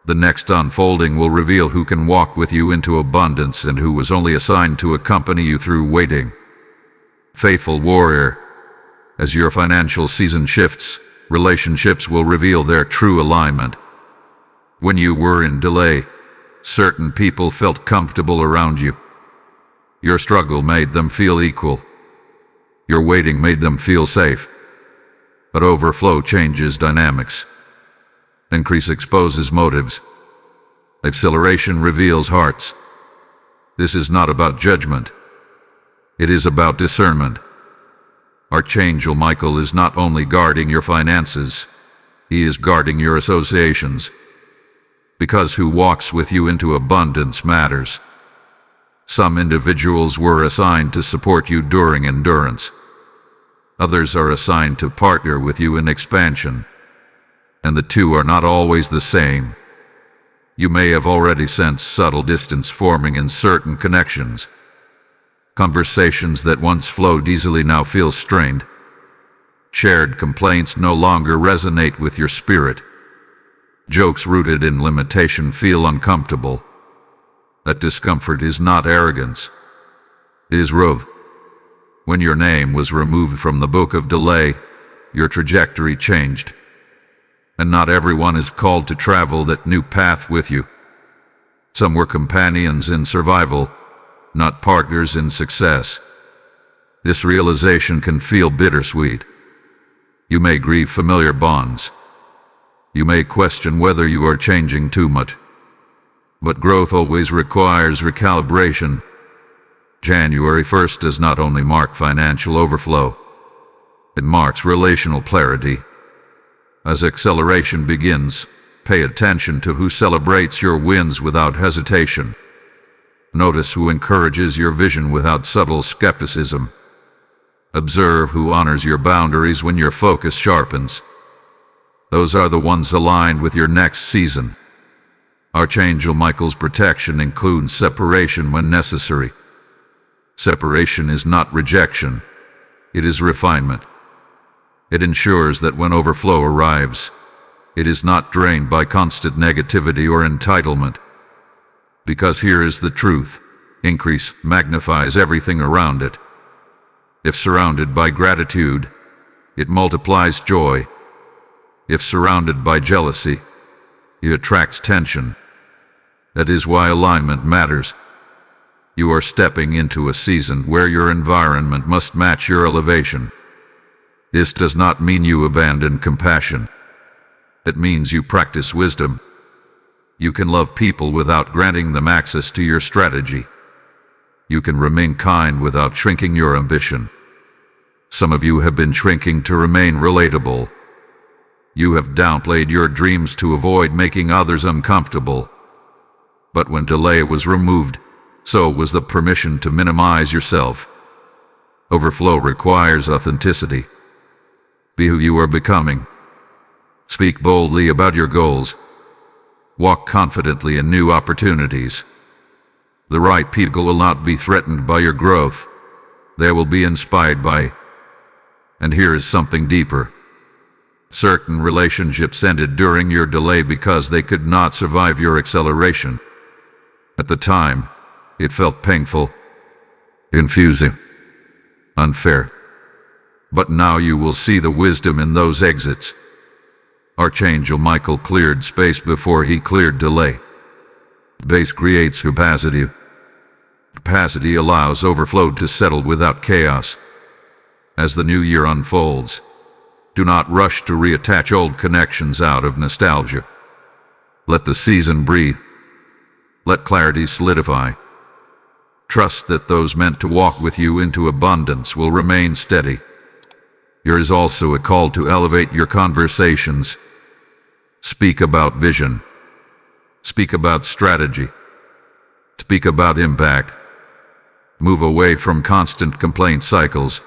The next unfolding will reveal who can walk with you into abundance and who was only assigned to accompany you through waiting. Faithful warrior, as your financial season shifts, relationships will reveal their true alignment. When you were in delay, certain people felt comfortable around you. Your struggle made them feel equal. Your waiting made them feel safe. But overflow changes dynamics. Increase exposes motives. Acceleration reveals hearts. This is not about judgment. It is about discernment. Archangel Michael is not only guarding your finances, he is guarding your associations. Because who walks with you into abundance matters. Some individuals were assigned to support you during endurance. Others are assigned to partner with you in expansion. And the two are not always the same. You may have already sensed subtle distance forming in certain connections. Conversations that once flowed easily now feel strained. Shared complaints no longer resonate with your spirit. Jokes rooted in limitation feel uncomfortable. That discomfort is not arrogance. It is Rove. When your name was removed from the book of delay, your trajectory changed. And not everyone is called to travel that new path with you. Some were companions in survival, not partners in success. This realization can feel bittersweet. You may grieve familiar bonds. You may question whether you are changing too much. But growth always requires recalibration. January 1st does not only mark financial overflow, it marks relational clarity. As acceleration begins, pay attention to who celebrates your wins without hesitation. Notice who encourages your vision without subtle skepticism. Observe who honors your boundaries when your focus sharpens. Those are the ones aligned with your next season. Archangel Michael's protection includes separation when necessary. Separation is not rejection, it is refinement. It ensures that when overflow arrives, it is not drained by constant negativity or entitlement. Because here is the truth, increase magnifies everything around it. If surrounded by gratitude, it multiplies joy. If surrounded by jealousy, it attracts tension. That is why alignment matters. You are stepping into a season where your environment must match your elevation. This does not mean you abandon compassion. It means you practice wisdom. You can love people without granting them access to your strategy. You can remain kind without shrinking your ambition. Some of you have been shrinking to remain relatable. You have downplayed your dreams to avoid making others uncomfortable. But when delay was removed, so was the permission to minimize yourself. Overflow requires authenticity. Be who you are becoming. Speak boldly about your goals. Walk confidently in new opportunities. The right people will not be threatened by your growth. They will be inspired by. And here is something deeper. Certain relationships ended during your delay because they could not survive your acceleration. At the time, it felt painful, confusing, unfair. But now you will see the wisdom in those exits. Archangel Michael cleared space before he cleared delay. Space creates capacity. Capacity allows overflow to settle without chaos. As the new year unfolds, do not rush to reattach old connections out of nostalgia. Let the season breathe. Let clarity solidify. Trust that those meant to walk with you into abundance will remain steady. There is also a call to elevate your conversations. Speak about vision. Speak about strategy. Speak about impact. Move away from constant complaint cycles.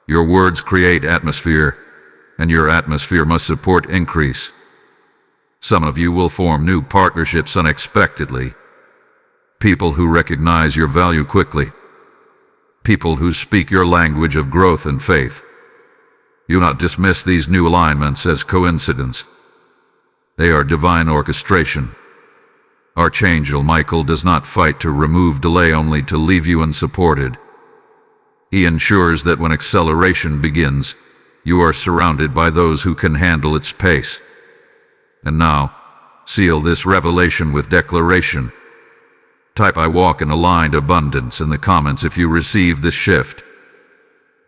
Your words create atmosphere, and your atmosphere must support increase. Some of you will form new partnerships unexpectedly. People who recognize your value quickly. People who speak your language of growth and faith. Do not dismiss these new alignments as coincidence. They are divine orchestration. Archangel Michael does not fight to remove delay, only to leave you unsupported. He ensures that when acceleration begins, you are surrounded by those who can handle its pace. And now, seal this revelation with declaration. Type "I walk in aligned abundance" in the comments if you receive this shift.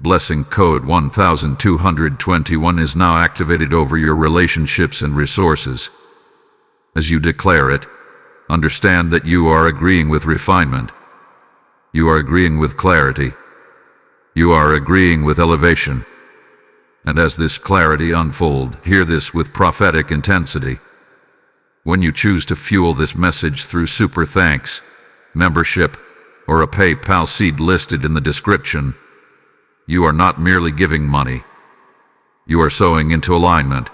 Blessing code 1221 is now activated over your relationships and resources. As you declare it, understand that you are agreeing with refinement. You are agreeing with clarity. You are agreeing with elevation. And as this clarity unfolds, hear this with prophetic intensity. When you choose to fuel this message through super thanks, membership, or a PayPal seed listed in the description, you are not merely giving money. You are sowing into alignment.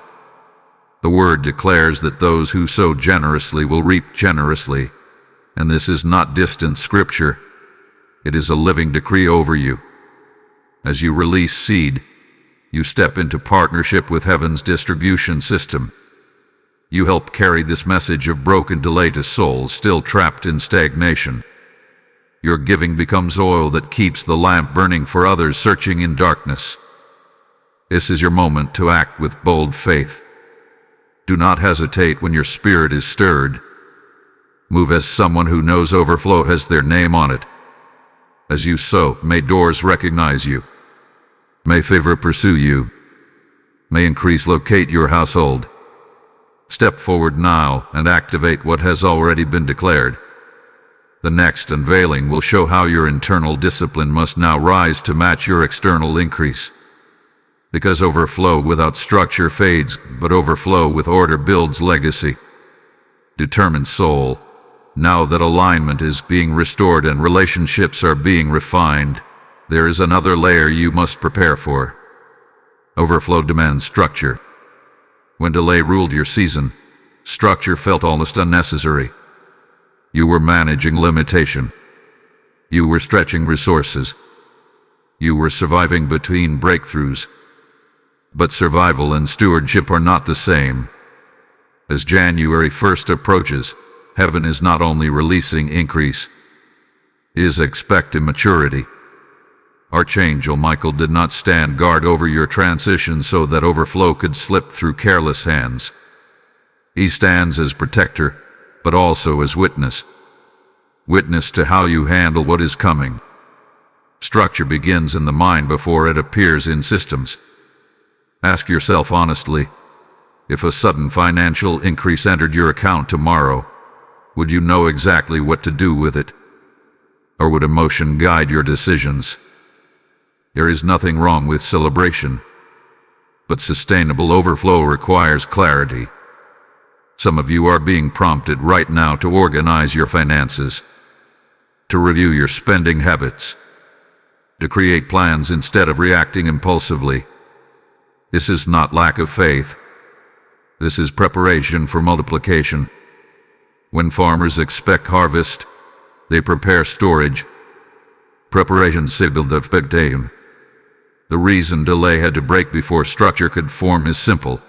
The word declares that those who sow generously will reap generously, and this is not distant scripture. It is a living decree over you. As you release seed, you step into partnership with heaven's distribution system. You help carry this message of broken delay to souls still trapped in stagnation. Your giving becomes oil that keeps the lamp burning for others searching in darkness. This is your moment to act with bold faith. Do not hesitate when your spirit is stirred. Move as someone who knows overflow has their name on it. As you sow, may doors recognize you. May favor pursue you. May increase locate your household. Step forward now and activate what has already been declared. The next unveiling will show how your internal discipline must now rise to match your external increase. Because overflow without structure fades, but overflow with order builds legacy. Determined soul, now that alignment is being restored and relationships are being refined, there is another layer you must prepare for. Overflow demands structure. When delay ruled your season, structure felt almost unnecessary. You were managing limitation. You were stretching resources. You were surviving between breakthroughs. But survival and stewardship are not the same. As January 1st approaches, heaven is not only releasing increase, it is expecting maturity. Archangel Michael did not stand guard over your transition so that overflow could slip through careless hands. He stands as protector, but also as witness. Witness to how you handle what is coming. Structure begins in the mind before it appears in systems. Ask yourself honestly, if a sudden financial increase entered your account tomorrow, would you know exactly what to do with it? Or would emotion guide your decisions? There is nothing wrong with celebration, but sustainable overflow requires clarity. Some of you are being prompted right now to organize your finances, to review your spending habits, to create plans instead of reacting impulsively. This is not lack of faith. This is preparation for multiplication. When farmers expect harvest, they prepare storage. Preparation signaled the expectation. The reason delay had to break before structure could form is simple.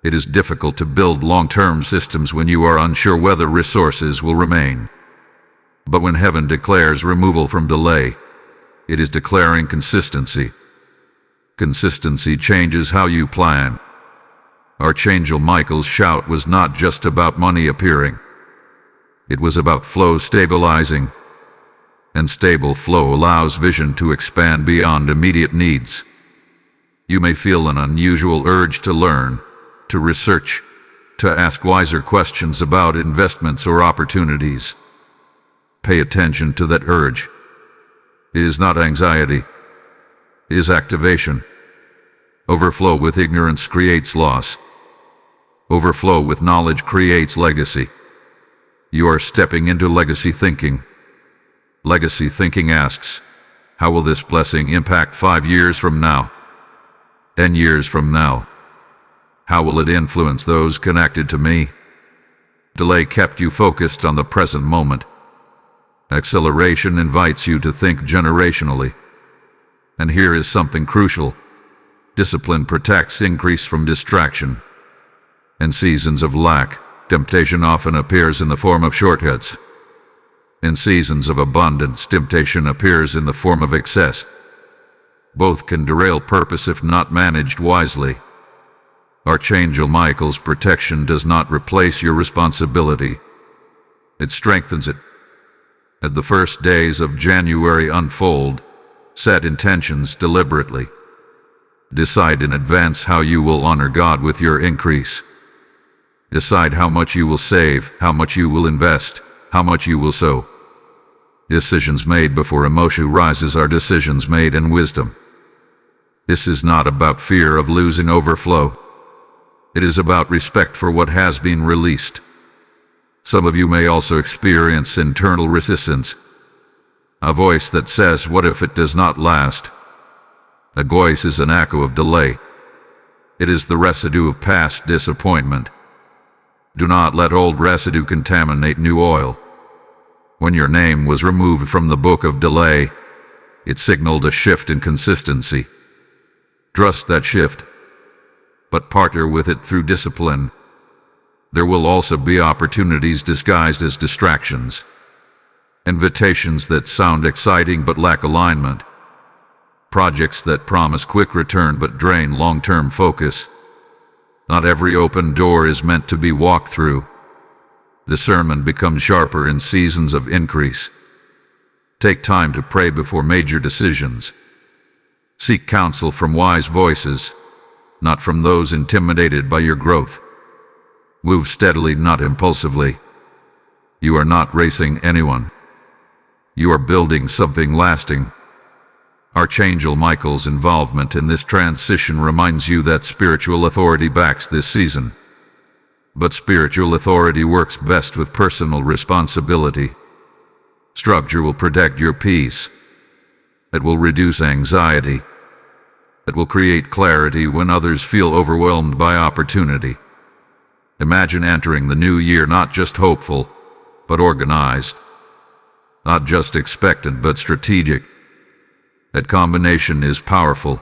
It is difficult to build long-term systems when you are unsure whether resources will remain. But when heaven declares removal from delay, it is declaring consistency. Consistency changes how you plan. Archangel Michael's shout was not just about money appearing. It was about flow stabilizing. and stable flow allows vision to expand beyond immediate needs. You may feel an unusual urge to learn, to research, to ask wiser questions about investments or opportunities. Pay attention to that urge. It is not anxiety. It is activation. Overflow with ignorance creates loss. Overflow with knowledge creates legacy. You are stepping into legacy thinking. Legacy thinking asks, how will this blessing impact 5 years from now? 10 years from now? How will it influence those connected to me? Delay kept you focused on the present moment. Acceleration invites you to think generationally. And here is something crucial. Discipline protects increase from distraction. In seasons of lack, temptation often appears in the form of shortcuts. In seasons of abundance, temptation appears in the form of excess. Both can derail purpose if not managed wisely. Archangel Michael's protection does not replace your responsibility. It strengthens it. As the first days of January unfold, set intentions deliberately. Decide in advance how you will honor God with your increase. Decide how much you will save, how much you will invest, how much you will sow. Decisions made before emotion rises are decisions made in wisdom. This is not about fear of losing overflow. It is about respect for what has been released. Some of you may also experience internal resistance. A voice that says, what if it does not last? A voice is an echo of delay. It is the residue of past disappointment. Do not let old residue contaminate new oil. When your name was removed from the book of delay, it signaled a shift in consistency. Trust that shift, but partner with it through discipline. There will also be opportunities disguised as distractions. Invitations that sound exciting but lack alignment. Projects that promise quick return but drain long-term focus. Not every open door is meant to be walked through. Discernment becomes sharper in seasons of increase. Take time to pray before major decisions. Seek counsel from wise voices, not from those intimidated by your growth. Move steadily, not impulsively. You are not racing anyone. You are building something lasting. Archangel Michael's involvement in this transition reminds you that spiritual authority backs this season. But spiritual authority works best with personal responsibility. Structure will protect your peace. It will reduce anxiety. It will create clarity when others feel overwhelmed by opportunity. Imagine entering the new year not just hopeful, but organized. Not just expectant, but strategic. That combination is powerful.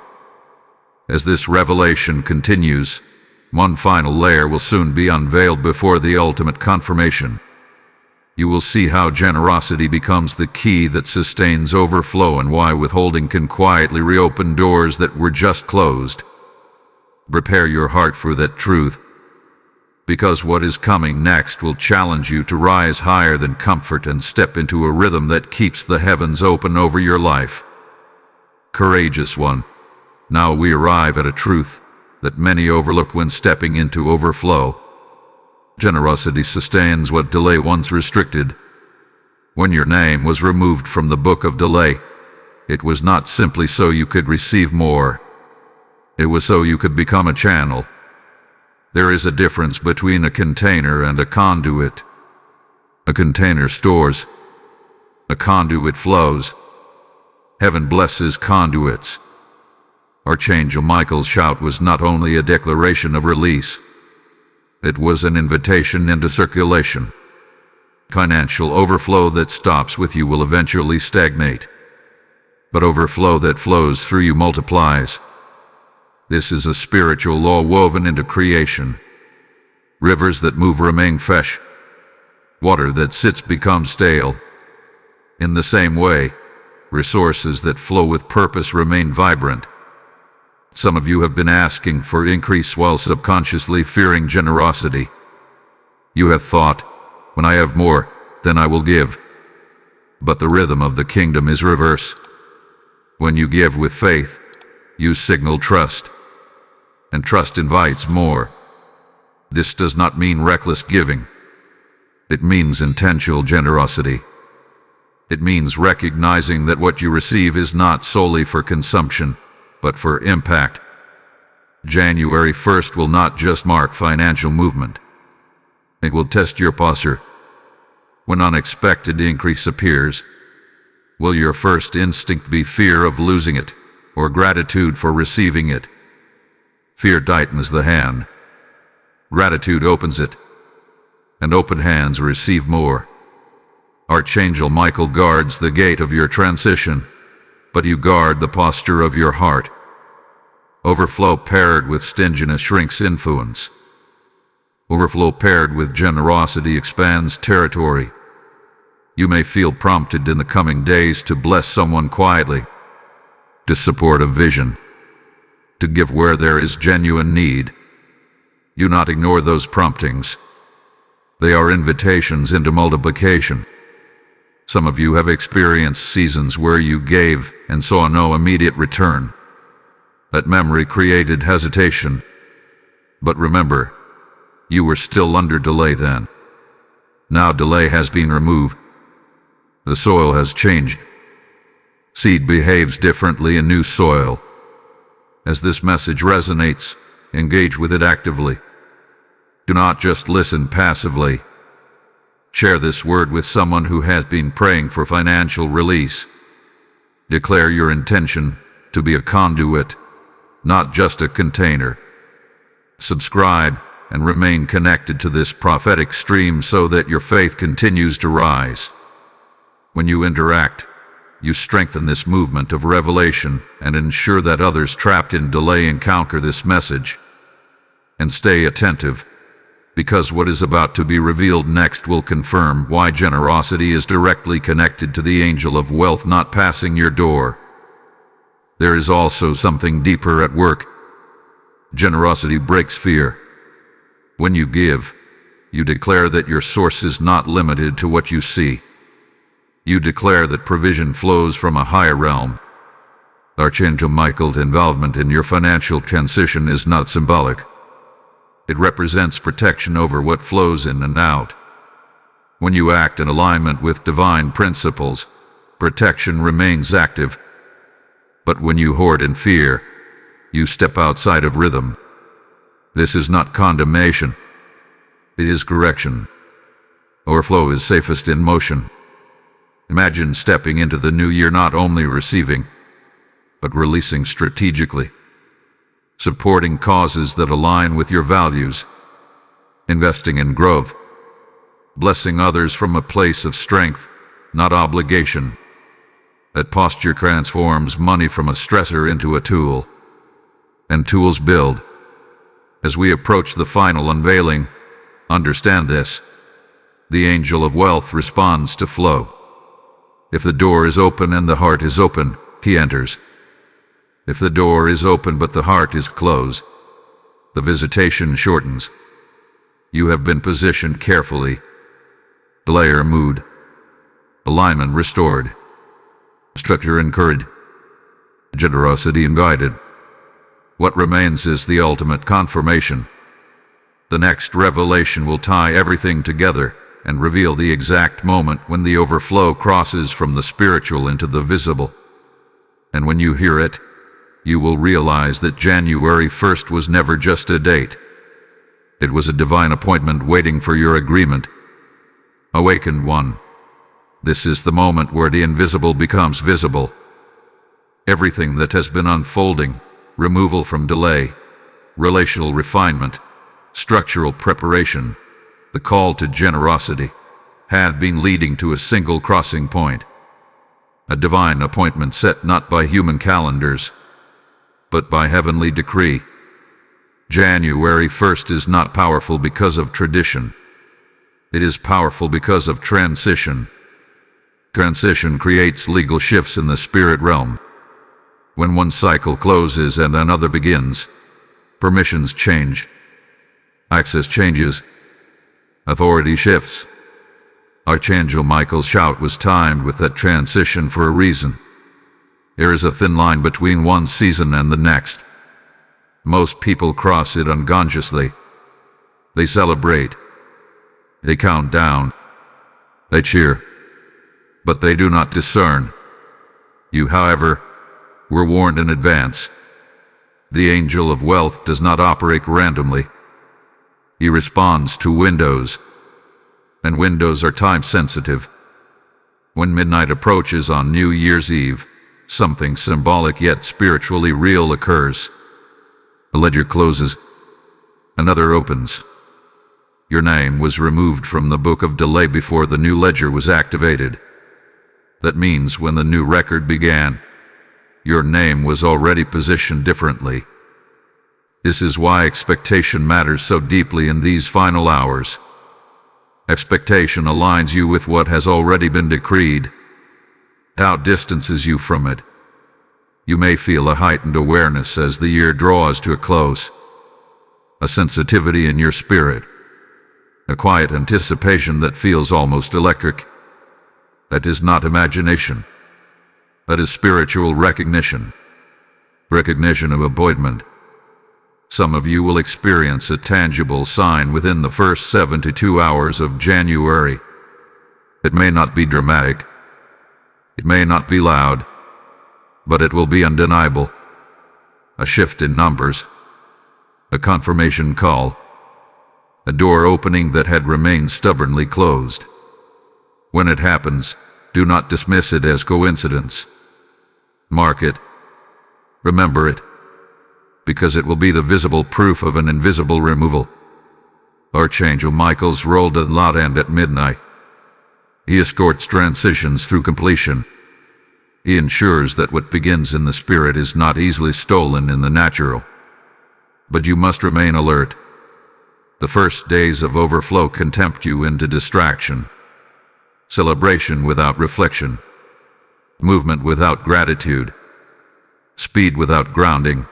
As this revelation continues, one final layer will soon be unveiled before the ultimate confirmation. You will see how generosity becomes the key that sustains overflow and why withholding can quietly reopen doors that were just closed. Prepare your heart for that truth, because what is coming next will challenge you to rise higher than comfort and step into a rhythm that keeps the heavens open over your life. Courageous one, now we arrive at a truth that many overlook when stepping into overflow. Generosity sustains what delay once restricted. When your name was removed from the book of delay, it was not simply so you could receive more. It was so you could become a channel. There is a difference between a container and a conduit. A container stores. A conduit flows. Heaven blesses conduits. Archangel Michael's shout was not only a declaration of release. It was an invitation into circulation. Financial overflow that stops with you will eventually stagnate. But overflow that flows through you multiplies. This is a spiritual law woven into creation. Rivers that move remain fresh. Water that sits becomes stale. In the same way, resources that flow with purpose remain vibrant. Some of you have been asking for increase while subconsciously fearing generosity. You have thought, when I have more, then I will give. But the rhythm of the kingdom is reverse. When you give with faith, you signal trust, and trust invites more. This does not mean reckless giving. It means intentional generosity. It means recognizing that what you receive is not solely for consumption, but for impact. January 1st will not just mark financial movement. It will test your posture. When unexpected increase appears, will your first instinct be fear of losing it, or gratitude for receiving it? Fear tightens the hand. Gratitude opens it, and open hands receive more. Archangel Michael guards the gate of your transition, but you guard the posture of your heart. Overflow paired with stinginess shrinks influence. Overflow paired with generosity expands territory. You may feel prompted in the coming days to bless someone quietly, to support a vision, to give where there is genuine need. Do not ignore those promptings. They are invitations into multiplication. Some of you have experienced seasons where you gave and saw no immediate return. That memory created hesitation. But remember, you were still under delay then. Now delay has been removed. The soil has changed. Seed behaves differently in new soil. As this message resonates, engage with it actively. Do not just listen passively. Share this word with someone who has been praying for financial release. Declare your intention to be a conduit, not just a container. Subscribe and remain connected to this prophetic stream so that your faith continues to rise. When you interact, you strengthen this movement of revelation and ensure that others trapped in delay encounter this message. And stay attentive, because what is about to be revealed next will confirm why generosity is directly connected to the angel of wealth not passing your door. There is also something deeper at work. Generosity breaks fear. When you give, you declare that your source is not limited to what you see. You declare that provision flows from a higher realm. Archangel Michael's involvement in your financial transition is not symbolic. It represents protection over what flows in and out. When you act in alignment with divine principles, protection remains active. But when you hoard in fear, you step outside of rhythm. This is not condemnation. It is correction. Overflow is safest in motion. Imagine stepping into the new year not only receiving, but releasing strategically. Supporting causes that align with your values, investing in growth, blessing others from a place of strength, not obligation. That posture transforms money from a stressor into a tool, and tools build. As we approach the final unveiling, understand this: the angel of wealth responds to flow. If the door is open and the heart is open, he enters. If the door is open but the heart is closed, the visitation shortens. You have been positioned carefully. Delay removed. Alignment restored. Structure encouraged. Generosity invited. What remains is the ultimate confirmation. The next revelation will tie everything together and reveal the exact moment when the overflow crosses from the spiritual into the visible. And when you hear it, you will realize that January 1st was never just a date. It was a divine appointment waiting for your agreement. Awakened one. This is the moment where the invisible becomes visible. Everything that has been unfolding, removal from delay, relational refinement, structural preparation, the call to generosity, have been leading to a single crossing point. A divine appointment set not by human calendars, but by heavenly decree. January 1st is not powerful because of tradition. It is powerful because of transition. Transition creates legal shifts in the spirit realm. When one cycle closes and another begins, permissions change, access changes, authority shifts. Archangel Michael's shout was timed with that transition for a reason. There is a thin line between one season and the next. Most people cross it unconsciously. They celebrate. They count down. They cheer. But they do not discern. You, however, were warned in advance. The angel of wealth does not operate randomly. He responds to windows, and windows are time-sensitive. When midnight approaches on New Year's Eve, something symbolic yet spiritually real occurs. A ledger closes, another opens. Your name was removed from the book of delay before the new ledger was activated. That means when the new record began, your name was already positioned differently. This is why expectation matters so deeply in these final hours. Expectation aligns you with what has already been decreed. Doubt distances you from it. You may feel a heightened awareness as the year draws to a close. A sensitivity in your spirit. A quiet anticipation that feels almost electric. That is not imagination. That is spiritual recognition. Recognition of appointment. Some of you will experience a tangible sign within the first 72 hours of January. It may not be dramatic. It may not be loud. But it will be undeniable. A shift in numbers. A confirmation call. A door opening that had remained stubbornly closed. When it happens, do not dismiss it as coincidence. Mark it. Remember it. Because it will be the visible proof of an invisible removal. Archangel Michael's role does not end at midnight. He escorts transitions through completion. He ensures that what begins in the spirit is not easily stolen in the natural. But you must remain alert. The first days of overflow can tempt you into distraction. Celebration without reflection. Movement without gratitude. Speed without grounding.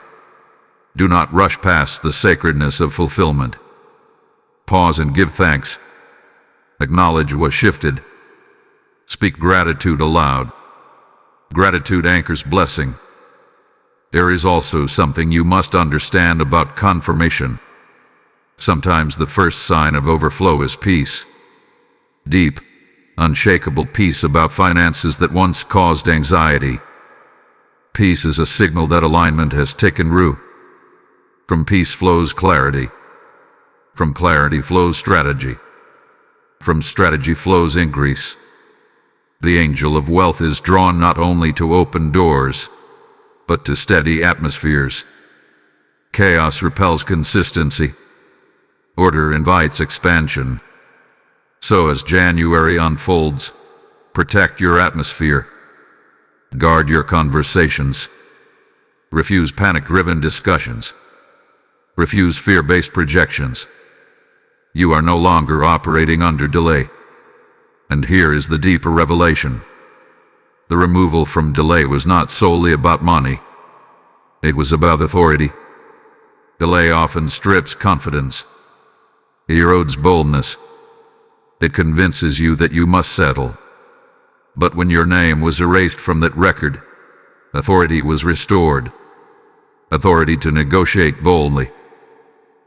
Do not rush past the sacredness of fulfillment. Pause and give thanks. Acknowledge what shifted. Speak gratitude aloud. Gratitude anchors blessing. There is also something you must understand about confirmation. Sometimes the first sign of overflow is peace. Deep, unshakable peace about finances that once caused anxiety. Peace is a signal that alignment has taken root. From peace flows clarity. From clarity flows strategy. From strategy flows increase. The angel of wealth is drawn not only to open doors, but to steady atmospheres. Chaos repels consistency. Order invites expansion. So as January unfolds, protect your atmosphere. Guard your conversations. Refuse panic-driven discussions. Refuse fear-based projections. You are no longer operating under delay. And here is the deeper revelation. The removal from delay was not solely about money. It was about authority. Delay often strips confidence. It erodes boldness. It convinces you that you must settle. But when your name was erased from that record, authority was restored. Authority to negotiate boldly.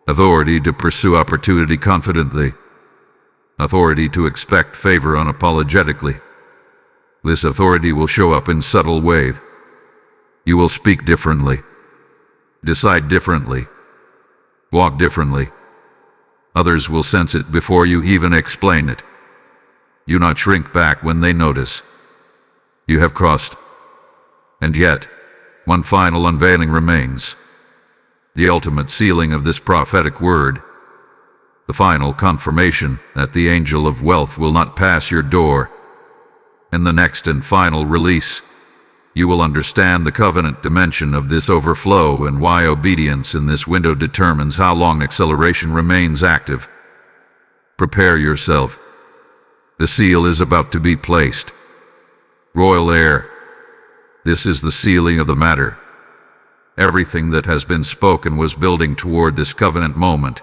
Authority to pursue opportunity confidently. Authority to expect favor unapologetically. This authority will show up in subtle ways. You will speak differently. Decide differently. Walk differently. Others will sense it before you even explain it. You not shrink back when they notice. You have crossed. And yet, one final unveiling remains. The ultimate sealing of this prophetic word. The final confirmation that the angel of wealth will not pass your door. In the next and final release, you will understand the covenant dimension of this overflow and why obedience in this window determines how long acceleration remains active. Prepare yourself. The seal is about to be placed. Royal heir. This is the sealing of the matter. Everything that has been spoken was building toward this covenant moment.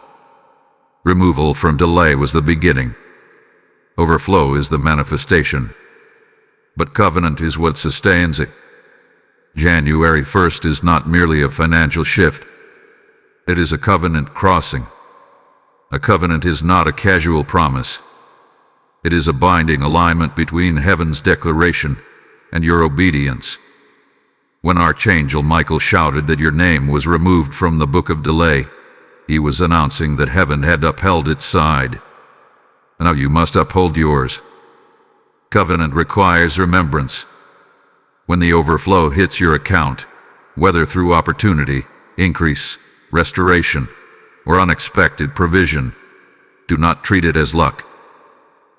Removal from delay was the beginning. Overflow is the manifestation, but covenant is what sustains it. January 1st is not merely a financial shift. It is a covenant crossing. A covenant is not a casual promise. It is a binding alignment between heaven's declaration and your obedience. When Archangel Michael shouted that your name was removed from the book of delay, he was announcing that heaven had upheld its side. Now you must uphold yours. Covenant requires remembrance. When the overflow hits your account, whether through opportunity, increase, restoration, or unexpected provision, do not treat it as luck.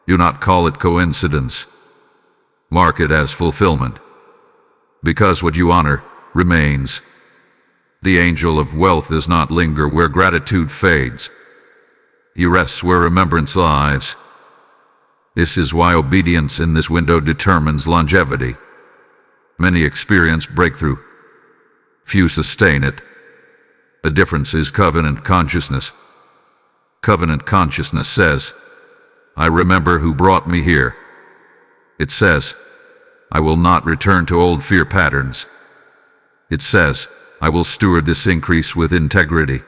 Do not call it coincidence. Mark it as fulfillment. Because what you honor remains. The angel of wealth does not linger where gratitude fades. He rests where remembrance lies. This is why obedience in this window determines longevity. Many experience breakthrough. Few sustain it. The difference is covenant consciousness. Covenant consciousness says, I remember who brought me here. It says, I will not return to old fear patterns. It says, I will steward this increase with integrity.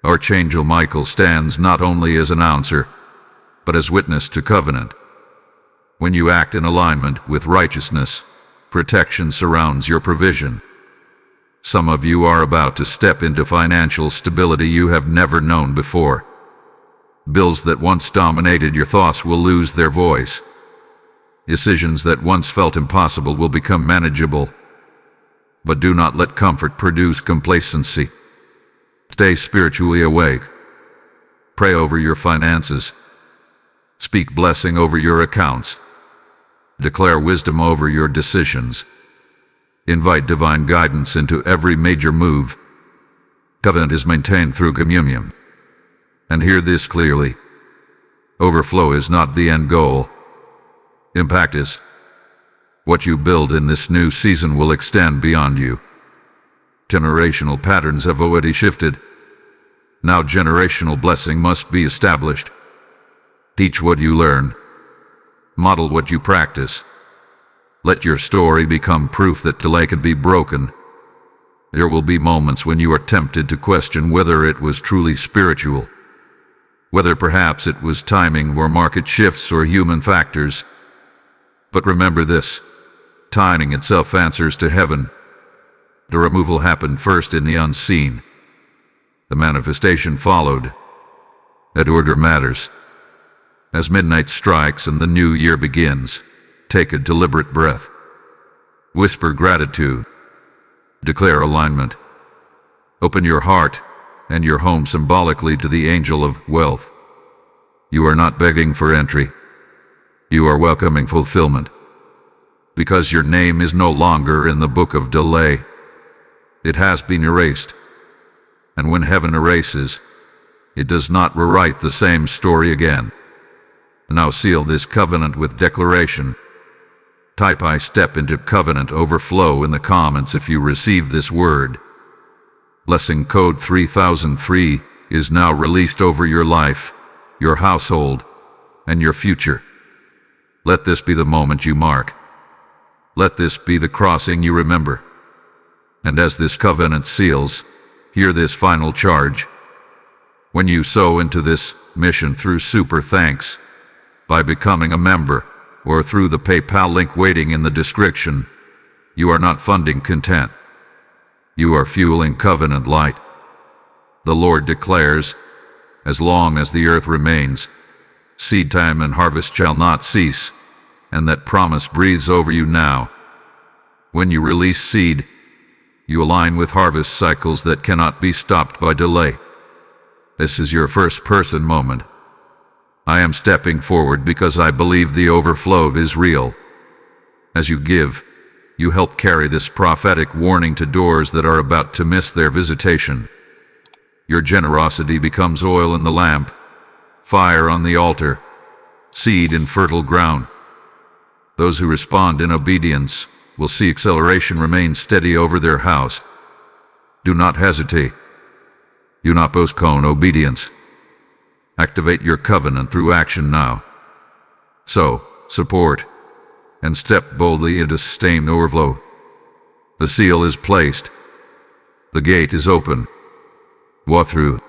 Archangel Michael stands not only as announcer, but as witness to covenant. When you act in alignment with righteousness, protection surrounds your provision. Some of you are about to step into financial stability you have never known before. Bills that once dominated your thoughts will lose their voice. Decisions that once felt impossible will become manageable. But do not let comfort produce complacency. Stay spiritually awake. Pray over your finances. Speak blessing over your accounts. Declare wisdom over your decisions. Invite divine guidance into every major move. Covenant is maintained through communion. And hear this clearly. Overflow is not the end goal. Impact is. What you build in this new season will extend beyond you. Generational patterns have already shifted. Now generational blessing must be established. Teach what you learn. Model what you practice. Let your story become proof that delay can be broken. There will be moments when you are tempted to question whether it was truly spiritual, whether perhaps it was timing or market shifts or human factors. But remember this, timing itself answers to heaven. The removal happened first in the unseen. The manifestation followed. That order matters. As midnight strikes and the new year begins, take a deliberate breath. Whisper gratitude. Declare alignment. Open your heart and your home symbolically to the angel of wealth. You are not begging for entry. You are welcoming fulfillment. Because your name is no longer in the book of delay. It has been erased. And when heaven erases, it does not rewrite the same story again. Now seal this covenant with declaration. Type I step into covenant overflow in the comments if you receive this word. Blessing code 3003 is now released over your life, your household, and your future. Let this be the moment you mark. Let this be the crossing you remember. And as this covenant seals, hear this final charge. When you sow into this mission through super thanks, by becoming a member, or through the PayPal link waiting in the description, you are not funding content. You are fueling covenant light. The Lord declares, as long as the earth remains, seed time and harvest shall not cease, and that promise breathes over you now. When you release seed, you align with harvest cycles that cannot be stopped by delay. This is your first-person moment. I am stepping forward because I believe the overflow is real. As you give, you help carry this prophetic warning to doors that are about to miss their visitation. Your generosity becomes oil in the lamp, fire on the altar, seed in fertile ground. Those who respond in obedience will see acceleration remain steady over their house. Do not hesitate. Do not postpone obedience. Activate your covenant through action now. So, support, and step boldly into sustained overflow. The seal is placed. The gate is open. Walk through.